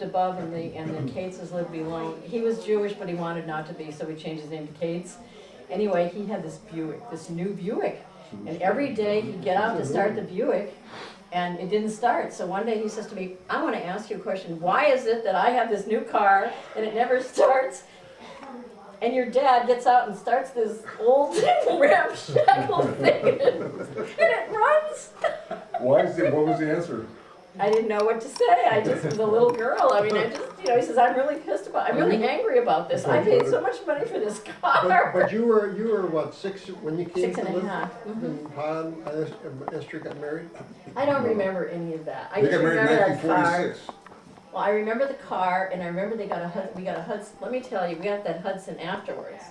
S6: above, and the Kate's lived below. He was Jewish, but he wanted not to be, so we changed his name to Kate's. Anyway, he had this Buick, this new Buick, and every day he'd get out to start the Buick, and it didn't start. So one day he says to me, "I want to ask you a question. Why is it that I have this new car and it never starts?" And your dad gets out and starts this old ramshackle thing, and it runs.
S1: Why is it? What was the answer?
S6: I didn't know what to say. I just was a little girl. I mean, I just, he says, I'm really pissed about, I'm really angry about this. I paid so much money for this car.
S4: But you were what, 6 when you came
S6: 6
S4: to
S6: and a
S4: live?
S6: half.
S4: When Pa and Esther got married?
S6: I don't remember any of that. I
S1: They
S6: just
S1: got married in
S6: remember that car.
S1: 1946.
S6: Well, I remember the car, and I remember we got a Hudson, let me tell you, we got that Hudson afterwards.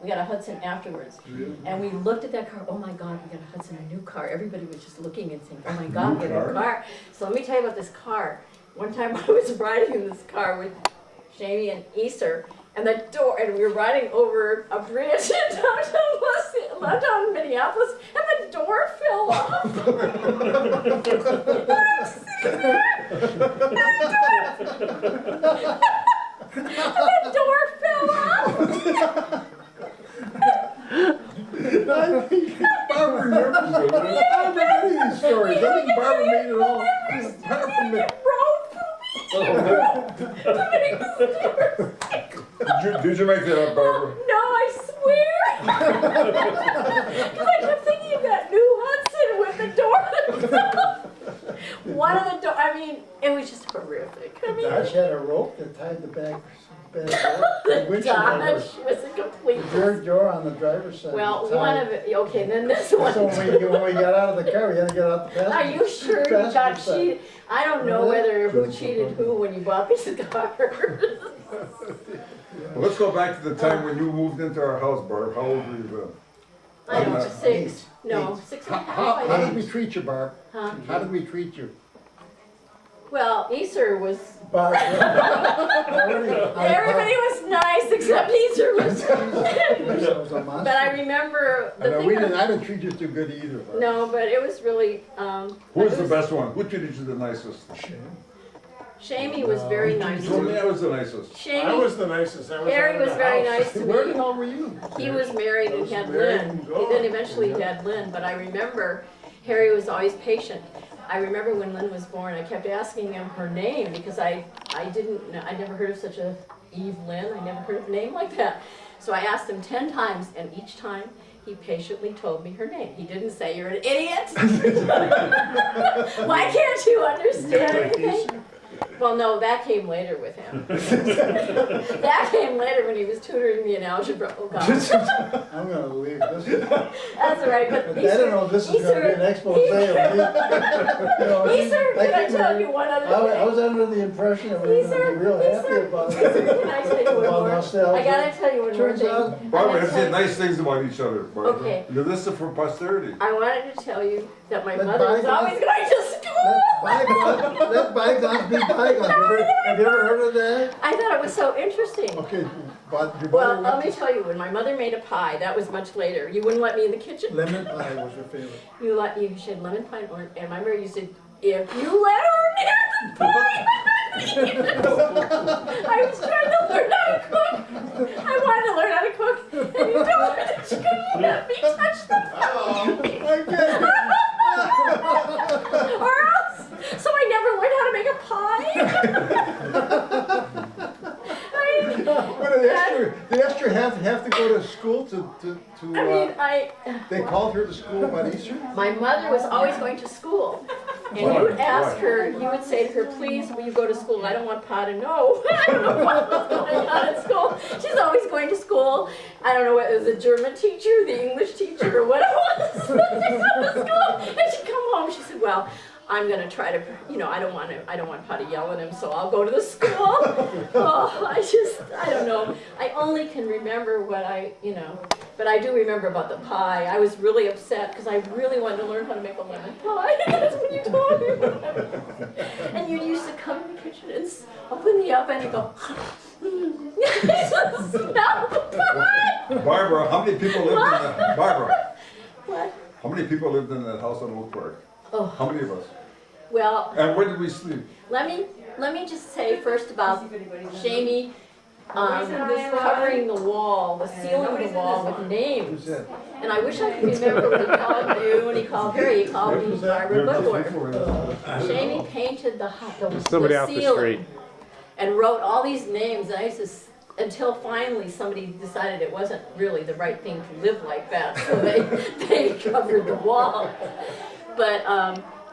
S6: We got a Hudson afterwards. And we looked at that car, oh my God, we got a Hudson, a new car. Everybody was just looking and saying, oh my God, we got a new car. So let me tell you about this car. One time I was riding in this car with Jamie and Easter, and the door, and we were riding over a bridge in downtown Minneapolis, and the door fell off. And I'm sitting there, and the door fell off.
S4: I think Barbara remembers it. I don't remember any of these stories. I think Barbara made it all. Barbara made
S1: Did you make that up, Barbara?
S6: No, I swear. I kept thinking of that new Hudson with the door. One of the door. I mean, it was just horrific. I mean,
S4: Dodge had a rope that tied the back door.
S6: the Dodge was a complete.
S4: The rear door on the driver's side.
S6: Well,
S4: was
S6: one
S4: tied.
S6: of it. Okay, then this one.
S4: So when we got out of the car, we had to get out the passenger.
S6: Are you sure you got
S4: passenger side.
S6: cheated? I don't know whether who cheated who when you bought these cars.
S1: Let's go back to the time when you moved into our house, Barb. How old were you then?
S6: I don't know,
S1: Eight.
S6: 6. No, 6 and a half.
S4: How
S6: I
S4: did we
S6: think.
S4: treat you, Barb?
S6: Huh?
S4: How did we treat you?
S6: Well, Easter was.
S4: Barb.
S6: Everybody was nice except Easter was. But I remember the thing.
S4: I didn't treat you too good either. Barb.
S6: No, but it was really.
S1: Who was the best one? Who treated you the nicest?
S6: Shamey was very nice
S1: You
S6: to
S1: told me
S6: me.
S1: I was the nicest.
S2: I
S6: Shamey,
S2: was the nicest. I was
S6: Harry
S2: out of
S6: was
S2: the
S6: very
S2: house.
S6: nice to
S4: Where the
S6: me.
S4: hell were you?
S6: He was married and had
S2: married
S6: Lynn.
S2: and gone.
S6: Then eventually he had Lynn, but I remember Harry was always patient. I remember when Lynn was born, I kept asking him her name because I never heard of such a Eve Lynn. I never heard of a name like that. So I asked him 10 times, and each time he patiently told me her name. He didn't say, "You're an idiot." Why can't you understand anything? Well, no, that came later with him. That came later when he was tutoring me in algebra. Oh, God.
S4: I'm gonna leave this.
S6: That's all right, but
S4: I don't know if this is gonna be an expose of me. You know,
S6: Easter,
S4: I
S6: can I
S4: think
S6: tell
S4: we're-
S6: you one other
S4: I
S6: thing?
S4: was under the impression that we were gonna be real happy about it.
S6: Can I tell you one
S4: About
S6: more?
S4: nostalgia.
S6: I gotta tell you one more
S4: Turns
S6: thing.
S4: out-
S1: Barbara
S6: I
S1: has
S6: gotta
S1: said
S6: tell-
S1: nice things about each other, Barbara.
S6: Okay.
S1: You listen for posterity.
S6: I wanted to tell you that my
S4: Let
S6: mother was
S4: bygones-
S6: always going to school.
S4: Let bygones be bygones. Have you ever heard of that?
S6: I thought it was so interesting.
S4: Okay, but your
S6: Well,
S4: mother
S6: let
S4: went
S6: me
S4: to
S6: tell you, when my mother made a pie, that was much later. You wouldn't let me in the kitchen.
S4: lemon pie was your favorite.
S6: You said lemon pie, and my mother, you said, if you let her near the pie, I was trying to learn how to cook. I wanted to learn how to cook, and you told me that you couldn't let me touch the pie. Or else, so I never learned how to make a pie. I mean,
S4: What, the extra have to go to school they called her to school about Easter?
S6: my mother was always going to school. And you would ask her, you would say to her, please, will you go to school? I don't want Pa to know. I don't know what was going on at school. She's always going to school. I don't know whether it was a German teacher, the English teacher, or what it was. She'd go to school, and she'd come home. She said, well, I'm gonna try to, I don't want Pa to yell at him, so I'll go to the school. Oh, I don't know. I only can remember what but I do remember about the pie. I was really upset because I really wanted to learn how to make a lemon pie. That's what you told me. And you used to come in the kitchen and open the oven and go, just smell the pie.
S1: Barbara, how many people lived in that? Barbara,
S6: What?
S1: how many people lived in that house on Oak Park?
S6: Oh,
S1: How many of us?
S6: well,
S1: And where did we sleep?
S6: let me just say first about Jamie covering the wall, the ceiling of the wall with names.
S4: Who's that?
S6: And I wish I could remember what he called you when he called her. He called me Barbara Bookworm. Jamie painted the
S8: Somebody off the
S6: ceiling
S8: street.
S6: and wrote all these names. And I used to, until finally somebody decided it wasn't really the right thing to live like that, so they covered the wall. But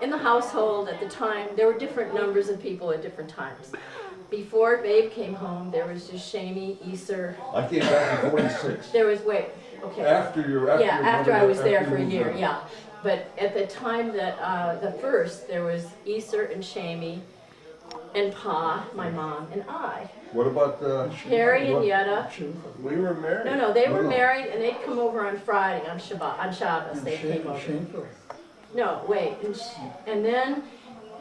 S6: in the household at the time, there were different numbers of people at different times. Before Babe came home, there was just Shamey, Easter.
S1: I came back in 46.
S6: There was, okay. After I was there for a year, yeah. But at the time that, the first, there was Easter and Shamey and Pa, my mom, and I.
S1: What about,
S6: Harry and Yetta.
S4: We were married.
S6: No, they were
S1: No.
S6: married and they'd come over on Friday, on Shabbos, they came over.
S4: Shameful.
S6: No, wait, and then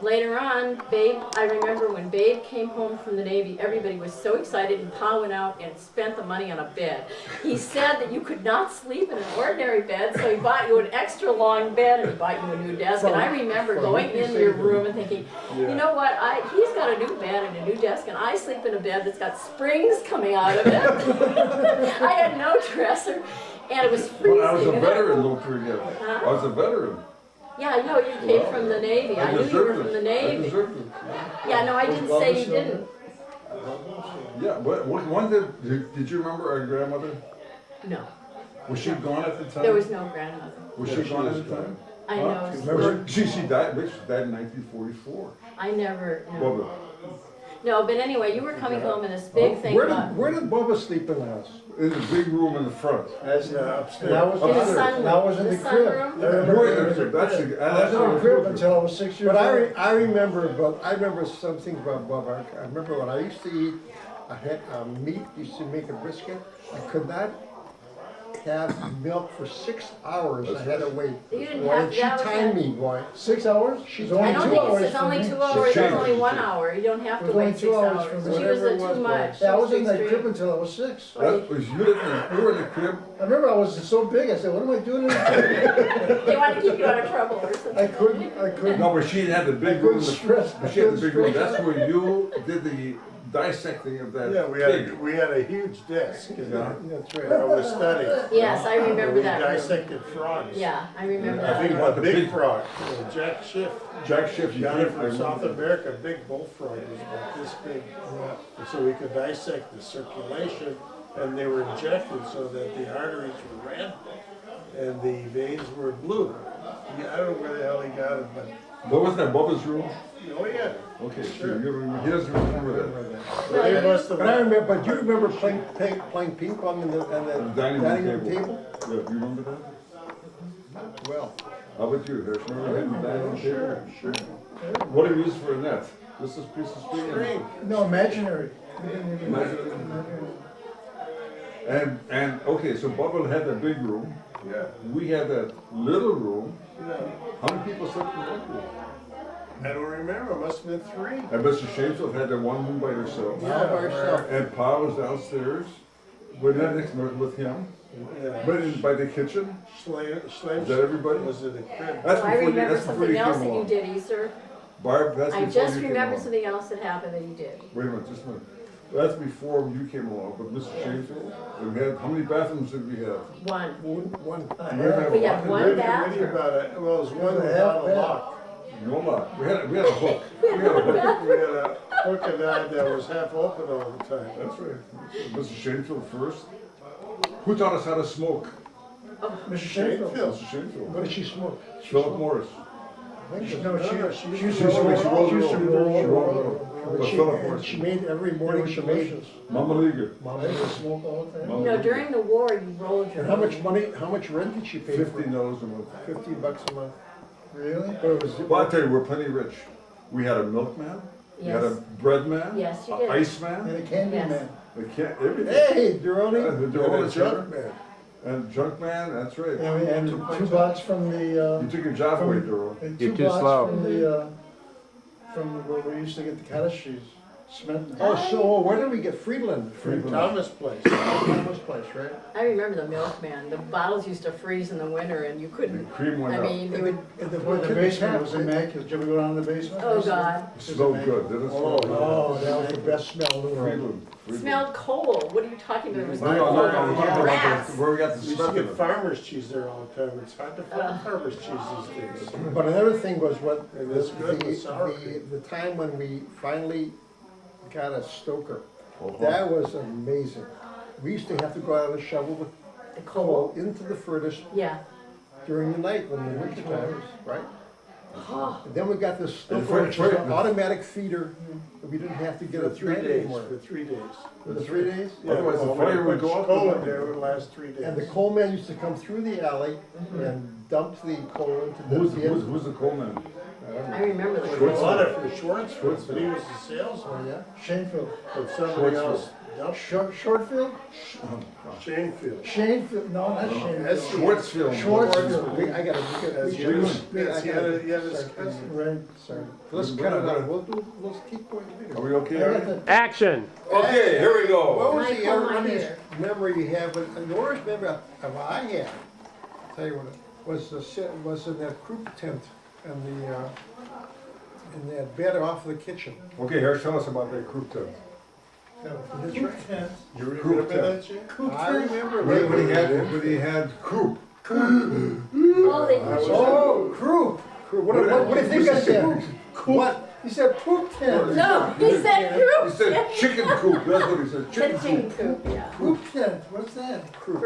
S6: later on, Babe, I remember when Babe came home from the Navy, everybody was so excited and Pa went out and spent the money on a bed. He said that you could not sleep in an ordinary bed, so he bought you an extra long bed and he bought you a new desk. And I remember going in your room and thinking, you know what, he's got a new bed and a new desk and I sleep in a bed that's got springs coming out of it. I had no dresser and it was freezing.
S1: well, I was a veteran, don't forget.
S6: Huh?
S1: I was a veteran.
S6: Yeah, I know, you came from the Navy. I knew you were from the
S1: I
S6: Navy.
S1: deserved it.
S6: Yeah, no, I didn't say you didn't.
S1: Yeah, but one did you remember our grandmother?
S6: No,
S1: Was she gone at the time?
S6: there was no grandmother.
S1: Was she gone at the time?
S6: I
S1: Huh?
S6: know.
S1: Remember, she died, bitch, she died in 1944.
S6: I never, no.
S1: Bubba.
S6: No, but anyway, you were coming home in this big thing
S4: Where
S6: about,
S4: did Bubba sleep in the house?
S1: There's a big room in the front.
S4: Upstairs. And I was
S6: in the
S1: upstairs.
S6: sunroom.
S4: I was in the crib.
S6: sunroom.
S1: You were in the- that's the-
S4: I was in the crib until I was 6 years old.
S1: But
S4: I remember some things about Bubba. I remember when I used to eat, I had meat, used to make a brisket. I could not have milk for 6 hours. I had to wait.
S6: You didn't
S4: Boy,
S6: have-
S4: and she
S6: that was
S4: timed
S6: it.
S4: me, boy. 6 hours? She
S6: I don't think it's only 2 hours, it's
S1: Sure.
S6: only 1 hour. You don't have
S4: It
S6: to
S4: was only
S6: wait 6
S4: 2 hours
S6: hours.
S4: for
S6: She was
S4: whatever it
S6: too
S4: was,
S6: much.
S4: Yeah, I was
S6: She
S4: in that
S6: extreme.
S4: crib until I was 6.
S1: That was, you were in the crib.
S4: I remember I was so big, I said, what am I doing in the crib?
S6: They want to keep you out of trouble or something.
S4: I couldn't.
S1: No, but she had the
S4: I
S1: big room.
S4: couldn't stress.
S1: She had the big room. That's where you did the dissecting of that
S9: Yeah,
S1: pig.
S9: we had a huge desk, you know,
S4: That's
S9: where
S4: right.
S9: I was studying.
S6: Yes, I remember
S9: We
S6: that room.
S9: dissected frogs.
S6: Yeah, I remember
S9: I
S6: that.
S9: think
S6: room.
S9: about the
S1: Big-
S9: big frog, Jack Schiff,
S1: Jack Schiff, you
S9: down
S1: did. I
S9: from
S1: remember
S9: South
S1: that.
S9: America, big bullfrog was about this big. And so we could dissect the circulation, and they were injected so that the arteries were red and the veins were blue. Yeah, I don't know where the hell he got it, but
S1: What was that, Bubba's room?
S9: Oh, yeah.
S1: Okay, sure, he doesn't remember that.
S9: They must have.
S4: But I remember, but you remember playing ping pong in the
S1: The
S4: dining room table?
S1: Yeah, do you remember that?
S4: Well,
S1: How about you, Hersh? Remember hitting the dining room table? Sure. What do you use for a net? Just this piece of string?
S2: No, imaginary.
S1: And, okay, so Bubba had that big room.
S9: Yeah.
S1: We had that little room.
S9: Yeah.
S1: How many people slept in that room?
S9: I don't remember, must have been 3.
S1: And Mr. Shamesfield had that one room by herself.
S4: all by yourself.
S1: And Pa was downstairs. We're not next door with him.
S9: Yeah.
S1: But by the kitchen.
S9: Slave,
S1: Is that everybody?
S9: was in the crib.
S1: That's
S6: I
S1: before you,
S6: remember
S1: that's before you
S6: something else
S1: came
S6: that you
S1: along.
S6: did, Easter.
S1: Barb, that's
S6: I
S1: before
S6: just
S1: you came
S6: remembered
S1: along.
S6: something else that happened that you did.
S1: Wait a minute, just a minute. That's before you came along, but Mr. Shamesfield, and we had, how many bathrooms did we have?
S6: One.
S4: One.
S1: We
S6: We had one
S9: Really
S6: bathroom.
S9: about it, well, it was one without a lock.
S1: No lock. We had a hook. We had a hook.
S9: We had a hook and eye that was half open all the time.
S1: That's right. Mr. Shamesfield first. Who taught us how to smoke?
S2: Mr. Sheffield.
S9: Phil.
S1: Mr. Shamesfield.
S2: What did she smoke?
S1: Philip Morris.
S2: No,
S9: she
S2: she
S9: used
S1: She
S9: to
S1: used to
S9: roll
S1: she rolled
S2: she used to
S1: the
S2: roll
S1: roll. But Philip Morris.
S4: She made, every morning she made.
S1: Mama Liga.
S2: Mama used to smoke all the time.
S1: Mama
S6: No,
S1: Liga.
S6: during the war, you rolled your.
S4: And how much rent did she pay for?
S1: $50 a month.
S4: $50 a month.
S2: Really?
S4: But it was,
S1: Well, I'll tell you, we're plenty rich. We had a milkman. We had a
S6: Yes.
S1: bread man.
S6: Yes, you
S1: a
S6: did.
S1: Ice
S2: And
S1: man.
S2: a candy
S6: Yes.
S2: man.
S1: The can everything.
S4: hey, Duroni.
S1: The
S9: And a
S1: junk
S9: junk man.
S1: and junk man. That's right.
S2: And 2 blocks from the,
S1: You took your job away, Doro.
S2: and
S8: You're
S2: 2
S8: too
S2: blocks
S8: slow.
S2: from the, from where we used to get the cottage cheese. Cement.
S4: Oh, so where did we get Friedland?
S1: Friedland.
S9: Thomas Place.
S4: Thomas Place, right?
S6: I remember the milkman. The bottles used to freeze in the winter and you
S1: The
S6: couldn't,
S1: cream went
S6: I
S1: up.
S6: mean, you would,
S2: And the basement was immaculate. Did you ever go down to the basement?
S6: oh God.
S1: It smelled good, didn't it?
S9: Oh,
S4: Oh, that was the best smell in the world.
S1: Friedland. Friedland.
S6: Smelled coal. What are you talking about? It was
S1: No, no, no, no, we're talking about
S6: rats.
S1: where we got the
S9: We used
S1: stuff
S9: to
S1: in
S9: get
S1: it.
S9: farmer's cheese there all the time. It's hard to find farmer's cheese these days.
S4: But another thing was what,
S9: And it's good with sour
S4: the time when we finally got a stoker.
S1: Oh,
S4: That was amazing. We used to have to go out and shovel the
S6: The
S4: coal
S6: coal?
S4: into the furnace
S6: Yeah.
S4: during the night when the winter time, right?
S6: Oh,
S4: And then we got this
S1: And
S4: stoker, which is
S1: for-
S4: an automatic feeder. We didn't have to get
S9: For
S4: a
S9: 3
S4: thread
S9: days,
S4: anymore.
S9: for 3 days.
S4: For the 3 days?
S1: Otherwise the
S9: well,
S1: fire
S9: when
S1: would
S9: we
S1: go
S9: put
S1: up.
S9: coal in there, it would last 3 days.
S4: And the coal man used to come through the alley and dump the coal into the bin.
S1: Who's the coal man?
S6: I remember the
S9: A
S6: coal.
S9: lot of for Schwartzford, but he was the salesman.
S4: Oh, yeah?
S2: Shanefield.
S9: But somebody
S1: Schwartzford.
S9: else dumped
S2: Shortfield?
S9: Shanefield.
S2: Shanefield, no, not
S9: That's
S2: Shanefield.
S1: Schwartzfield.
S2: Schwartzfield.
S4: We- I gotta,
S9: As
S4: we
S9: you had
S4: should-
S9: his,
S4: I gotta-
S9: he had his cousin.
S2: Right.
S4: Sorry. Let's cut it out. Let's keep going.
S1: Are we okay?
S2: I got
S1: Ernie?
S2: the-
S8: Action!
S1: Okay, here we
S4: What
S1: go.
S4: was
S6: I
S4: the
S6: pull my
S4: earliest
S6: hair.
S4: memory you have, but the earliest memory I had, tell you what, was in that croup tent and in that bed off the kitchen.
S1: Okay, Hersh, tell us about that croup tent.
S4: That's right.
S9: You
S1: Croup
S9: remember
S1: tent.
S9: that, Jim?
S4: I remember.
S1: When he had croup.
S6: Oh, they.
S4: Oh, croup. What do you think I said? What?
S2: He said poop tent.
S6: No, he said
S1: He
S6: croup.
S1: said chicken coop, that's what he said, chicken
S6: Said chicken
S1: coop.
S6: coop, yeah.
S2: Poop tent, what's that?
S6: For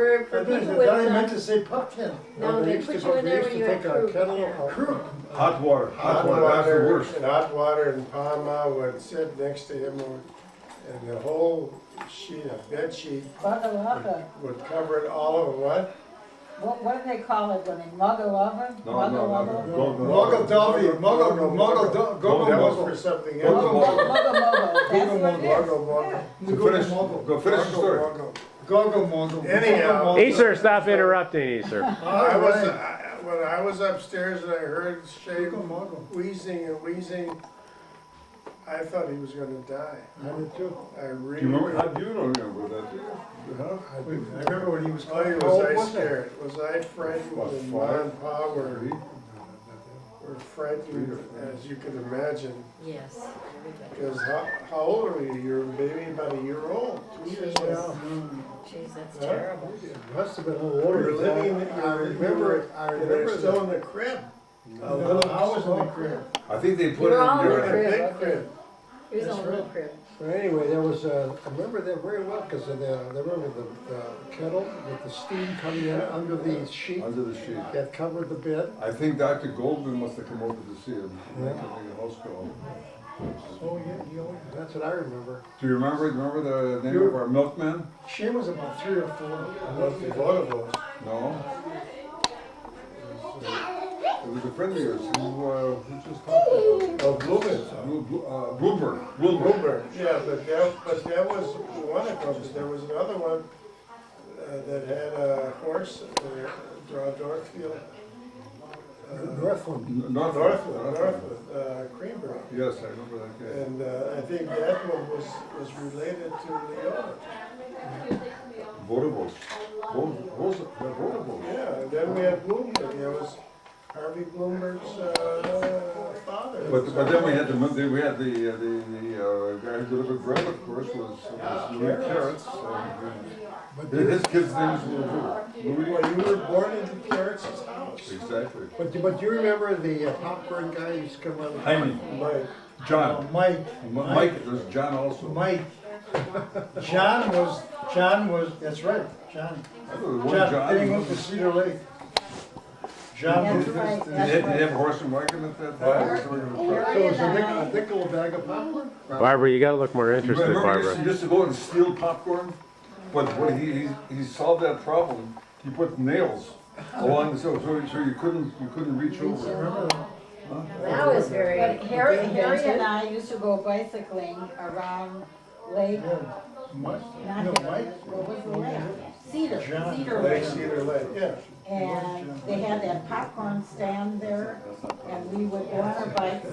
S2: I
S6: people with,
S2: thought he meant to say pup tent.
S6: no, they
S4: used
S6: put
S4: to
S6: you in
S4: they
S6: there
S4: used
S6: when
S4: to
S6: you had
S4: take a
S6: croup.
S4: kettle
S6: yeah.
S4: of croup.
S1: Hot water,
S9: Hot
S1: that's the
S9: water,
S1: worst.
S9: and hot water, and Palma would sit next to him, and the whole sheet, a bed sheet,
S5: Mugga
S9: would cover it all over, what?
S5: What do they call it when they muggle over?
S1: No, no,
S2: Muggle Dovey,
S9: That was for something else.
S5: Muggle, that's what it is.
S1: Go finish, go finish the story.
S2: Goggle Muggle.
S9: Anyhow.
S8: Easter, stop interrupting, Easter.
S9: When I was upstairs and I heard Shay
S2: Muggle.
S9: wheezing and wheezing, I thought he was gonna die.
S2: I did too.
S9: I
S1: Do
S9: really.
S1: you remember, how do you don't remember that, do you? Huh?
S2: I remember when he was.
S9: Oh,
S2: How old
S9: was I
S2: was that?
S9: scared? Was I frightened?
S1: What,
S9: And
S1: 5?
S9: Mom and Pa were frightened, as you can imagine.
S6: Yes.
S9: Because how old are you? You're maybe about a year old, 2 years old.
S6: Jeez, that's
S9: Huh?
S6: terrible.
S2: Must have been a little
S9: We
S2: older.
S9: were living,
S4: I remember
S9: they're still in the crib.
S2: A little house in the crib.
S1: I think they
S6: You
S1: put
S6: were all
S1: in
S6: in the
S1: there,
S6: crib,
S9: Big
S6: okay.
S9: crib.
S6: He was in a
S4: That's
S6: little
S4: right.
S6: crib.
S4: But anyway, there was, I remember that very well, because of remember the kettle with the steam coming in under the sheet
S1: Under the sheet.
S4: that covered the bed.
S1: I think Dr. Goldman must have come over to see him,
S4: Yeah.
S1: making a house call.
S4: Oh, yeah, that's what I remember.
S1: Do you remember the name of our milkman?
S2: She was about 3 or 4.
S9: Must be one of those.
S1: No? It was a friend of yours who just talked about
S9: Oh, Blumenthal.
S1: Bloomberg.
S9: Bloomberg, yeah, but that was one of them. There was another one that had a horse, Northfield.
S4: Northland.
S9: Northfield, Greenberg.
S1: Yes, I remember that guy.
S9: And I think that one was related to the owner.
S1: Vodables. Vodables.
S9: Yeah, and then we had Bloomberg, it was Harvey Bloomberg's father.
S1: But then we had the guy who delivered bread, of course, was Louis Carrots. And his kids' names were Louis.
S9: Well, you were born into Carrots' house.
S1: Exactly.
S4: But do you remember the popcorn guy who used to come on?
S1: Jaime.
S9: Mike.
S1: John.
S2: Mike,
S1: There's John also.
S2: Mike. John was, that's right, John.
S1: I thought there was one John.
S2: Didn't go to Cedar Lake. John
S5: That's
S2: was,
S5: right,
S1: Did
S5: that's
S1: he
S5: right.
S1: have a horse and wagon at that time?
S4: So it was a nickel bag of popcorn?
S8: Barbara, you gotta look more interested,
S1: Remember, he
S8: Barbara.
S1: used to go and steal popcorn, but when he solved that problem, he put nails along the so you couldn't reach over.
S6: That was very.
S5: But Harry and I used to go bicycling around Lake,
S2: Mike,
S5: not
S2: no,
S5: Harry,
S2: Mike.
S5: what was the lake? Cedar
S9: Lake
S5: Lake.
S9: Cedar Lake, yeah.
S5: And they had that popcorn stand there, and we would go on our bikes,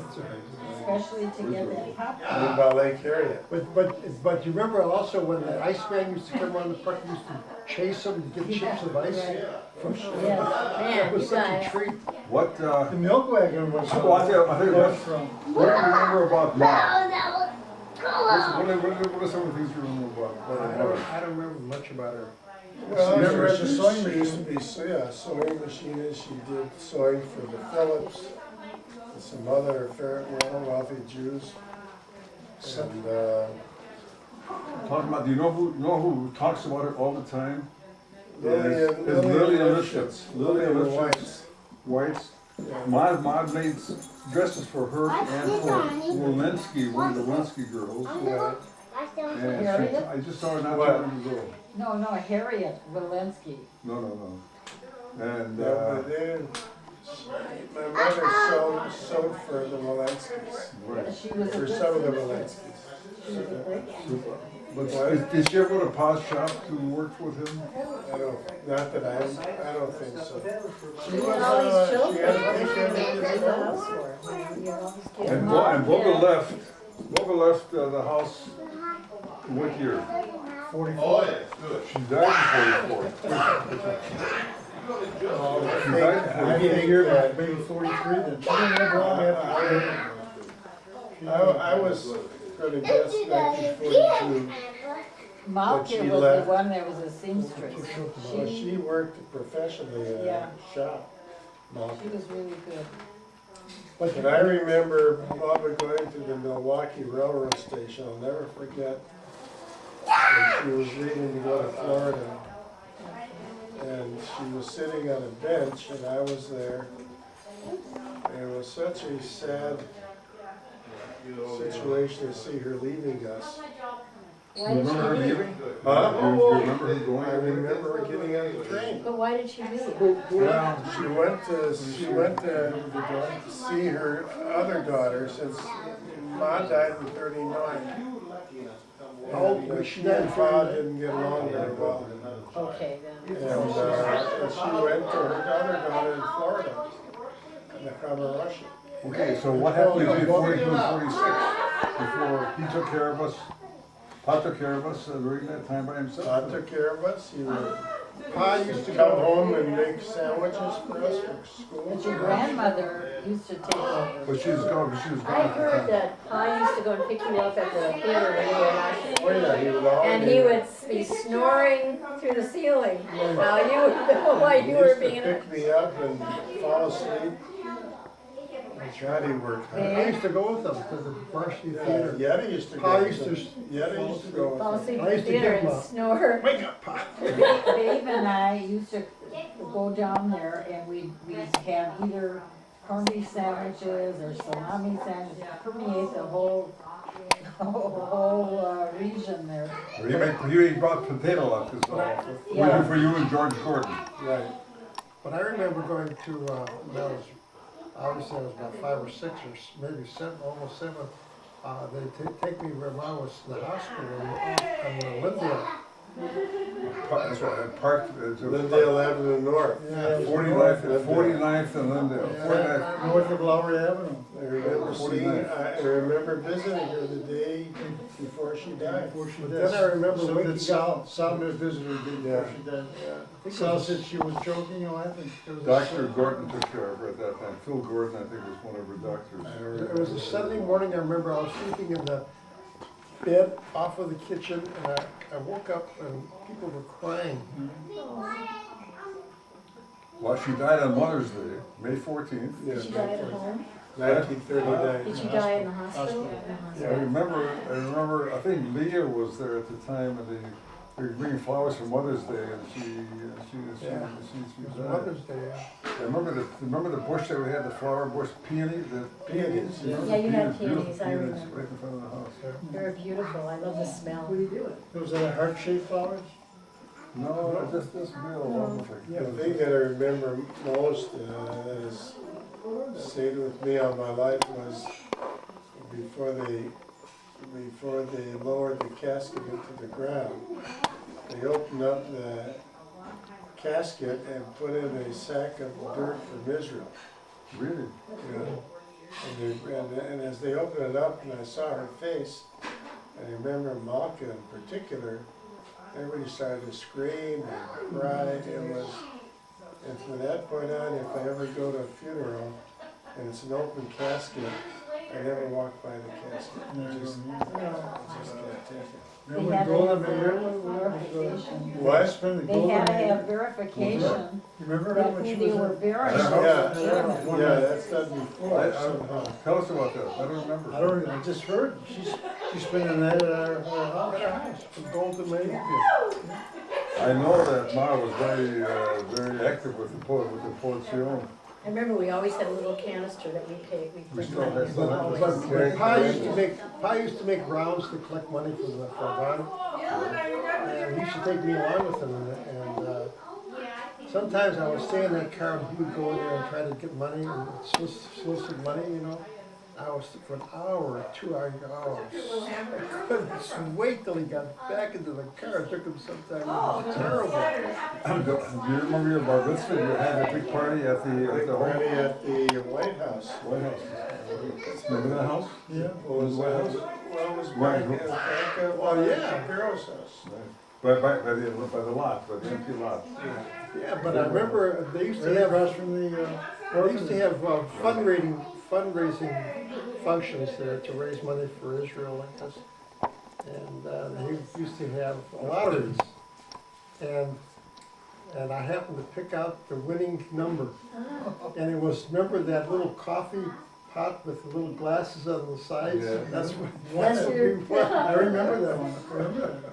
S5: especially to get that popcorn.
S9: What about Lake Harriet?
S4: But you remember also when the Iceman used to come around the park, he used to chase them to get chips of ice? From
S5: Yes.
S4: It
S6: Man,
S4: was
S6: you
S4: such a
S6: guys.
S4: treat.
S1: What,
S2: The milk wagon was.
S1: Well, I tell you what,
S2: from.
S1: what do you remember about Ma? What are some of the things you remember about her?
S4: I don't remember much about her.
S9: Well,
S2: Remember at the
S9: she
S2: sewing
S9: used to
S2: machine?
S9: be, yeah, sewing machinist, she did sewing for the Phillips, and some other wealthy Jews. And,
S1: Talking about, do you know who talks about her all the time?
S9: Lillian
S1: Lillian
S9: Lifshitz.
S1: Lifshitz. Lillian
S9: Lillian
S1: Lifshitz. Whites.
S9: Yeah.
S1: Ma made dresses for her and for Walensky, one of the Walensky girls.
S9: Yeah.
S1: And
S5: Harriet?
S1: I just saw her not
S9: What?
S1: too long ago.
S5: No, Harriet Walensky.
S1: No. And,
S9: Yeah, but then, my mother sewed for the Walenskys,
S1: right.
S5: She was a
S9: for
S5: good
S9: some of the
S5: sister.
S9: Walenskys.
S5: She was a great sister.
S1: But did she ever go to Pa's shop to work with him?
S9: I don't think so. She
S6: You
S9: was,
S6: had all these
S9: she
S6: children,
S9: had a
S6: what
S9: big
S6: did you
S9: family.
S6: make the house for? You had all these kids.
S1: And Boga left the house in what year?
S2: 44.
S1: She died in 44. She died in
S2: I think you're that, maybe 43 then. She didn't live long after.
S9: I was gonna guess 1942. But she
S5: Malkia was the
S9: left.
S5: one that was a seamstress.
S9: Well, she worked professionally in
S5: Yeah.
S9: a shop.
S5: She was really good.
S9: And I remember Baba going to the Milwaukee Railroad Station, I'll never forget, when she was leaving to go to Florida. And she was sitting on a bench and I was there. And it was such a sad situation to see her leaving us.
S1: You remember her leaving?
S9: Huh?
S1: You remember her going?
S9: I remember her getting on the train.
S6: But why did she leave?
S9: Well, she went to see her other daughter since Ma died in 39.
S4: How old was she then?
S9: And Pa didn't get along very well.
S5: Okay, then.
S9: And she went to her other daughter in Florida, in Russia.
S1: Okay, so what happened between 42 and 46? Before he took care of us, Pa took care of us during that time by
S9: Pa
S1: himself?
S9: took care of us. He would
S4: Pa used to
S9: come
S4: go
S9: home and make sandwiches for us for
S5: But
S9: school.
S5: your grandmother used to take over.
S1: But she was gone
S6: I
S1: at the
S6: heard
S1: time.
S6: that Pa used to go and pick you up at the theater when you were
S9: Oh
S6: not.
S9: yeah, he would always.
S6: And he would be snoring through the ceiling while you were
S9: He
S6: being.
S9: used to pick me up and fall asleep. Johnny worked hard.
S4: I used to go with them to the varsity theater.
S9: Yeti used to
S4: Pa
S9: go.
S4: used to,
S9: Yeti used to go with
S6: Fall
S9: them.
S6: asleep
S4: I
S6: in the
S4: used to give
S6: theater
S4: them
S6: and
S4: a-
S6: snore.
S4: wake up, Pa.
S5: Dave and I used to go down there and we'd have either corned beef sandwiches or salami sandwiches, permeate the whole region there.
S1: You brought potato luck,
S5: Yeah.
S1: for you and George Gordon.
S4: Right. But I remember going to, when I was, obviously I was about 5 or 6 or maybe 7, almost 7. They'd take me where I was in the hospital in Lindale.
S1: That's right, parked,
S9: Lindale Avenue North.
S4: Yeah,
S1: 49th and Lindale. 49th.
S9: North of Lowry Avenue. I remember
S1: 49th.
S9: I remember visiting her the day before she died.
S4: But then I remember
S9: So
S4: waking
S9: did Sal.
S4: up.
S9: Sal visited her before she died. Sal said she was joking and laughing.
S1: Dr. Gordon took care of her at that time. Phil Gordon, I think, was one of her doctors.
S4: It was a Sunday morning, I remember I was sleeping in the bed off of the kitchen, and I woke up and people were crying.
S1: Well, she died on Mother's Day, May 14th.
S6: Did she die at home?
S9: 1939.
S6: Did she die in the hospital?
S1: I remember, I think Leah was there at the time, and they were bringing flowers for Mother's Day, and she
S4: It was
S1: died.
S4: Mother's Day, yeah.
S1: I remember the bush that we had, the flower bush, peony, the
S9: Peonies, yeah.
S6: Yeah, you had
S1: beautiful
S6: peonies, I
S1: peonies
S6: remember.
S1: right in front of the house.
S6: They're beautiful, I love the smell.
S9: Those are the heart-shaped flowers?
S1: No, just this bill, almost like.
S9: The thing that I remember most, that has stayed with me all my life was before they lowered the casket into the ground, they opened up the casket and put in a sack of dirt from Israel.
S1: Really?
S9: You know, and as they opened it up and I saw her face, I remember Malka in particular, everybody started to scream and cry. It was, and from that point on, if I ever go to a funeral and it's an open casket, I never walk by the casket. I just can't take it.
S5: They had to have verification.
S9: What?
S5: They had to have verification
S9: Remember
S5: that
S9: when
S5: who
S9: she
S5: they
S9: was
S5: were
S9: in?
S5: buried.
S9: Yeah, yeah, that's done before.
S1: Tell us about that, I don't remember.
S9: I don't, I just heard, she's spending the night at our house, from Golden Lake.
S1: I know that Ma was very active with the Portion.
S6: I remember we always had a little canister that we paid, we
S1: We
S6: put
S1: still
S6: money
S1: have
S6: in.
S1: some.
S6: always.
S4: Pa used to make rounds to collect money for the bond. And he used to take me along with him, and sometimes I would stay in that car and he would go in there and try to get money and solicit money, you know. I was for an hour or 2 hours. I couldn't wait till he got back into the car. It took him some time. It was terrible.
S1: Do you remember your bar mitzvah? You had a big party at the
S9: Party at the White House.
S1: White House. Remember that house?
S9: Yeah.
S1: What was the White House?
S9: Well, it was
S1: Right.
S9: back of,
S4: Oh, yeah.
S9: Shapiro's house.
S1: By the lot, by the empty lot.
S4: Yeah, but I remember they used to have
S9: from the,
S4: they used to have fundraising functions there to raise money for Israel like this. And they used to have lotteries. And I happened to pick out the winning number. And it was, remember that little coffee pot with the little glasses on the sides?
S1: Yeah.
S4: That's what
S6: That's your-
S4: we won.
S9: I remember that one, I remember that.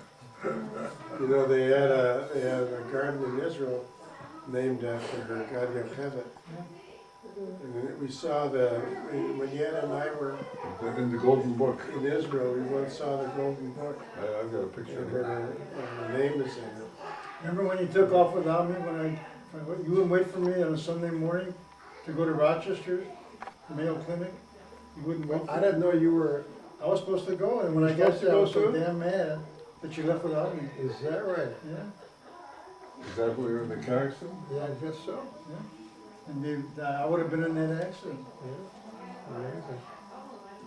S9: You know, they had a garden in Israel named after her, God Yocheved. And we saw when Yana and I were
S1: In the Golden Book.
S9: in Israel, we once saw the Golden Book.
S1: I've got a picture
S9: And
S1: of it.
S9: her name is in it.
S10: Remember when you took off without me, you wouldn't wait for me on a Sunday morning to go to Rochester, the Mayo Clinic? You wouldn't wait for
S4: I
S10: me?
S4: didn't know you were,
S10: I was supposed to go, and when I
S4: You
S10: got
S4: supposed to
S10: there, I
S4: go
S10: was so
S4: too?
S10: damn mad that you left without me.
S4: is that right?
S10: Yeah,
S1: Is that where you're in the car accident?
S4: Yeah, I guess so.
S10: and I would have been in that accident.
S4: Yeah. Amazing.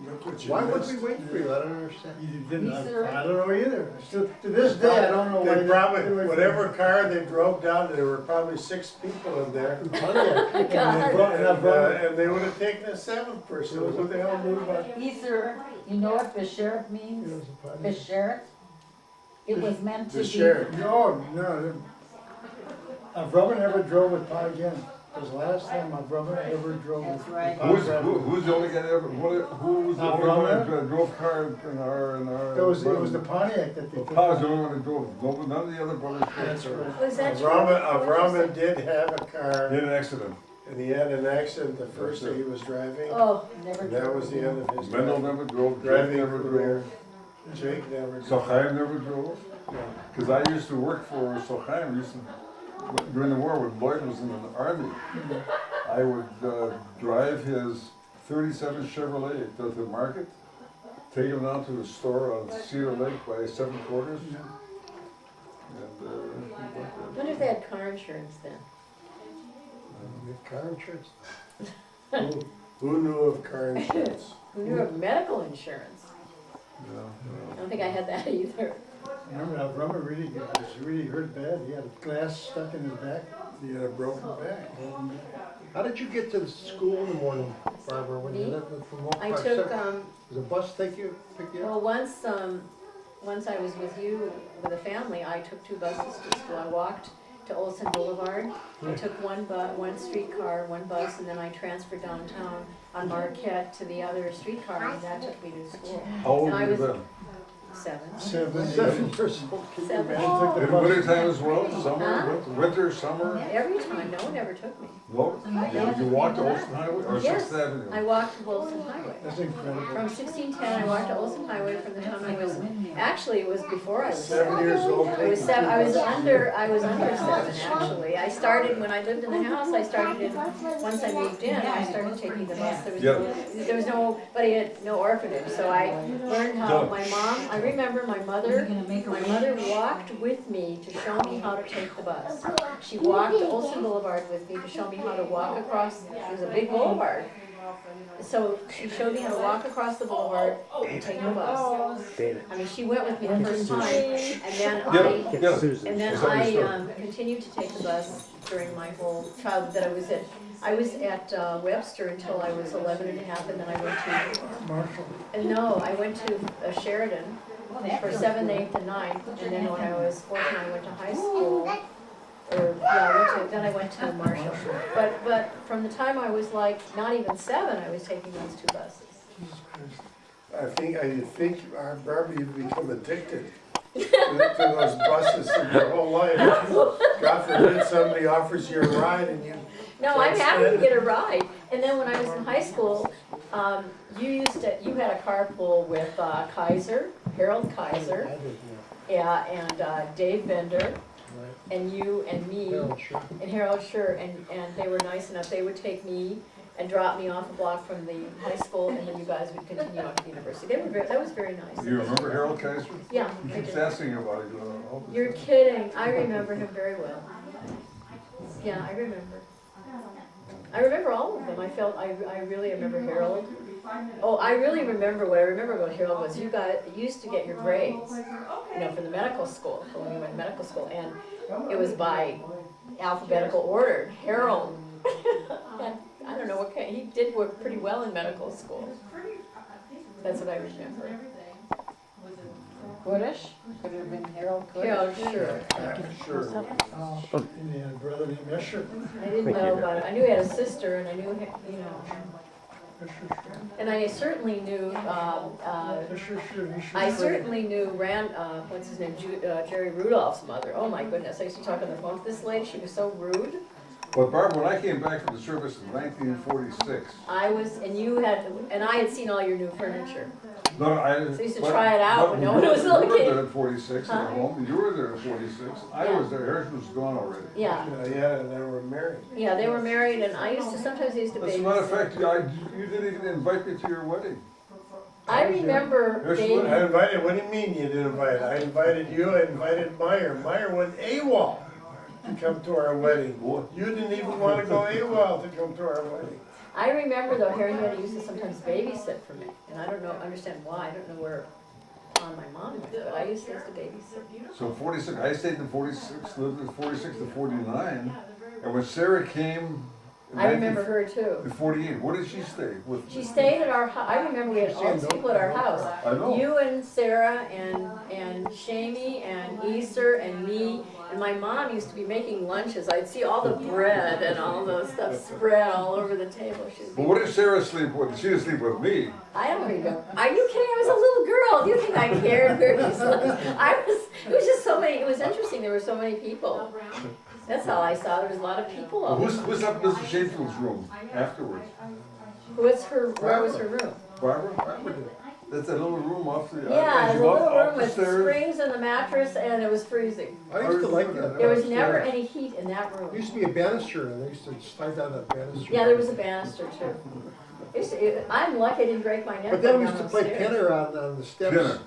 S9: Look what you
S4: Why would
S9: missed.
S4: we wait for you? I don't understand.
S10: You didn't,
S5: Easter.
S10: I don't know either. Still, to this day, I don't know why.
S9: They probably,
S10: didn't wait for me.
S9: whatever car they drove down, there were probably 6 people in there. And they would have taken a 7th person, who the hell knew about?
S5: Easter, you know what Beshert means?
S4: It was a party.
S5: Beshert? It was meant to
S9: The
S5: be.
S9: sheriff.
S10: No, Robin never drove with Pa again. Because last time my brother ever drove.
S5: That's right.
S1: Who's the only guy that ever, who was the only one that drove car in our?
S10: It was the Pontiac that they took.
S1: Pa was the only one that drove, none of the other brothers
S10: That's
S1: drove.
S10: right.
S6: Was that true?
S4: Avrama did have a car,
S1: In an accident.
S4: and he had an accident the first day he was driving.
S6: Oh, never.
S4: And that was the end of his
S1: Mendel never drove, Jake
S4: driving
S1: never
S4: career.
S1: drove,
S4: Jake never drove.
S1: Sochaim never drove.
S4: No.
S1: Cause I used to work for Sochaim, during the war when Lloyd was in the army. I would drive his 37 Chevrolet to the market, take him down to the store on Cedar Lake by 7 quarters. And,
S6: I wonder if they had car insurance then.
S4: With car insurance? Who knew of car insurance?
S6: Who knew of medical insurance?
S1: yeah,
S6: I don't think I had that either.
S10: Remember how Brummer was really hurt bad? He had a glass stuck in his back.
S4: He had a broken back. How did you get to the school in the morning, Barbara, when you
S6: Me?
S4: left from Oak
S6: I
S4: Park?
S6: took,
S4: Does a bus pick you up?
S6: well, once I was with you, with a family, I took 2 buses to school. I walked to Olson Boulevard. I took one streetcar, 1 bus, and then I transferred downtown on Marquette to the other streetcar, and that took me to school.
S1: how old
S6: And I
S1: were you
S6: was
S1: then?
S6: 7.
S4: 7 years old. Can you
S6: 7.
S4: imagine?
S1: In winter time as well, summer, winter, summer?
S6: Every time, no one ever took me.
S1: No? Did you walk to Olson Highway or
S6: Yes,
S1: 6th Avenue?
S6: I walked to Olson Highway.
S10: That's incredible.
S6: From 1610, I walked to Olson Highway from the time I was, actually, it was before I was
S4: 7 years old.
S6: I was 7, I was under 7, actually. I started, when I lived in the house, I started in, once I moved in, I started taking the bus. There was nobody, no orphanage, so I learned how, my mom, I remember my mother walked with me to show me how to take the bus. She walked to Olson Boulevard with me to show me how to walk across, it was a big boulevard. So she showed me how to walk across the boulevard and take the bus. I mean, she went with me the first time, and then I continued to take the bus during my whole childhood that I was at. I was at Webster until I was 11 and a half, and then I went to,
S10: Marshall.
S6: no, I went to Sheridan for 7th, 8th, and 9th, and then when I was 14, I went to high school. Then I went to Marshall. But from the time I was like, not even 7, I was taking those 2 buses.
S4: I think, Barbara, you've become addicted to those buses in your whole life. God forbid somebody offers you a ride and you.
S6: No, I'm happy to get a ride. And then when I was in high school, you had a carpool with Kaiser, Harold Kaiser, yeah, and Dave Bender, and you and me, and Harold Schur, and they were nice enough. They would take me and drop me off a block from the high school, and then you guys would continue on to the university. That was very nice.
S1: Do you remember Harold Kaiser?
S6: Yeah,
S1: He
S6: I
S1: keeps
S6: do.
S1: asking about it. All the
S6: You're
S1: time.
S6: kidding. I remember him very well. Yeah, I remember. I remember all of them. I really remember Harold. Oh, I really remember, what I remember about Harold was you used to get your grades, from the medical school, when you went to medical school, and it was by alphabetical order. Harold, and I don't know what kind, he did work pretty well in medical school. That's what I remember.
S5: British? Could it have been Harold Good?
S6: Harold, sure.
S4: Sure.
S10: And he had a brother named Escher.
S6: I didn't know about it. I knew he had a sister, and I knew, and I certainly knew, I certainly knew what's his name, Jerry Rudolph's mother. Oh my goodness, I used to talk on the phone to this lady, she was so rude.
S1: But Barbara, when I came back from the service in 1946.
S6: I had seen all your new furniture.
S1: No, I.
S6: So you used to try it out when no one was
S1: You were
S6: looking.
S1: there at 46
S6: Huh?
S1: at home, you were there at 46. I
S6: Yeah.
S1: was there, Hersh was gone already.
S6: Yeah,
S4: Yeah, and they were married.
S6: yeah, they were married, and sometimes I used to
S1: As a matter of
S6: babysit.
S1: fact, you didn't even invite me to your wedding.
S6: I remember
S1: Hersh,
S6: Dave.
S4: I invited, what do you mean you didn't invite? I invited you, I invited Meyer. Meyer went AWOL to come to our wedding. You didn't even want to go AWOL to come to our wedding.
S6: I remember though, Harry had used to sometimes babysit for me, and I don't understand why, I don't know where on my mom went, but I used to babysit.
S1: So 46, I stayed in 46, lived in 46 to 49. And when Sarah came
S6: I remember her too.
S1: In 48, where did she stay? With?
S6: She stayed at our I remember we had all these people at our house.
S1: I know.
S6: You and Sarah and Shamey and Easter and me. And my mom used to be making lunches. I'd see all the bread and all those stuff spread all over the table. She'd be,
S1: But what did Sarah sleep with? She didn't sleep with me.
S6: I don't remember. Are you kidding? I was a little girl. Do you think I cared where you slept? It was just so many, it was interesting. There were so many people. That's all I saw. There was a lot of people
S1: Well,
S6: over.
S1: who's up in Mr. Shefield's room afterwards?
S6: Where was her room?
S1: Barbara? That's that little room off the.
S6: Yeah,
S1: as
S6: it
S1: you
S6: was a
S1: go
S6: little
S1: up
S6: room
S1: the
S6: with
S1: stairs.
S6: springs in the mattress and it was freezing.
S4: I used to like that.
S6: There was never any heat in that
S4: There
S6: room.
S4: used to be a banister, and I used to slide down that banister.
S6: Yeah, there was a banister too. I'm lucky I didn't break my neck.
S4: But then we
S6: going
S4: used to play
S6: downstairs.
S4: pinner on the steps.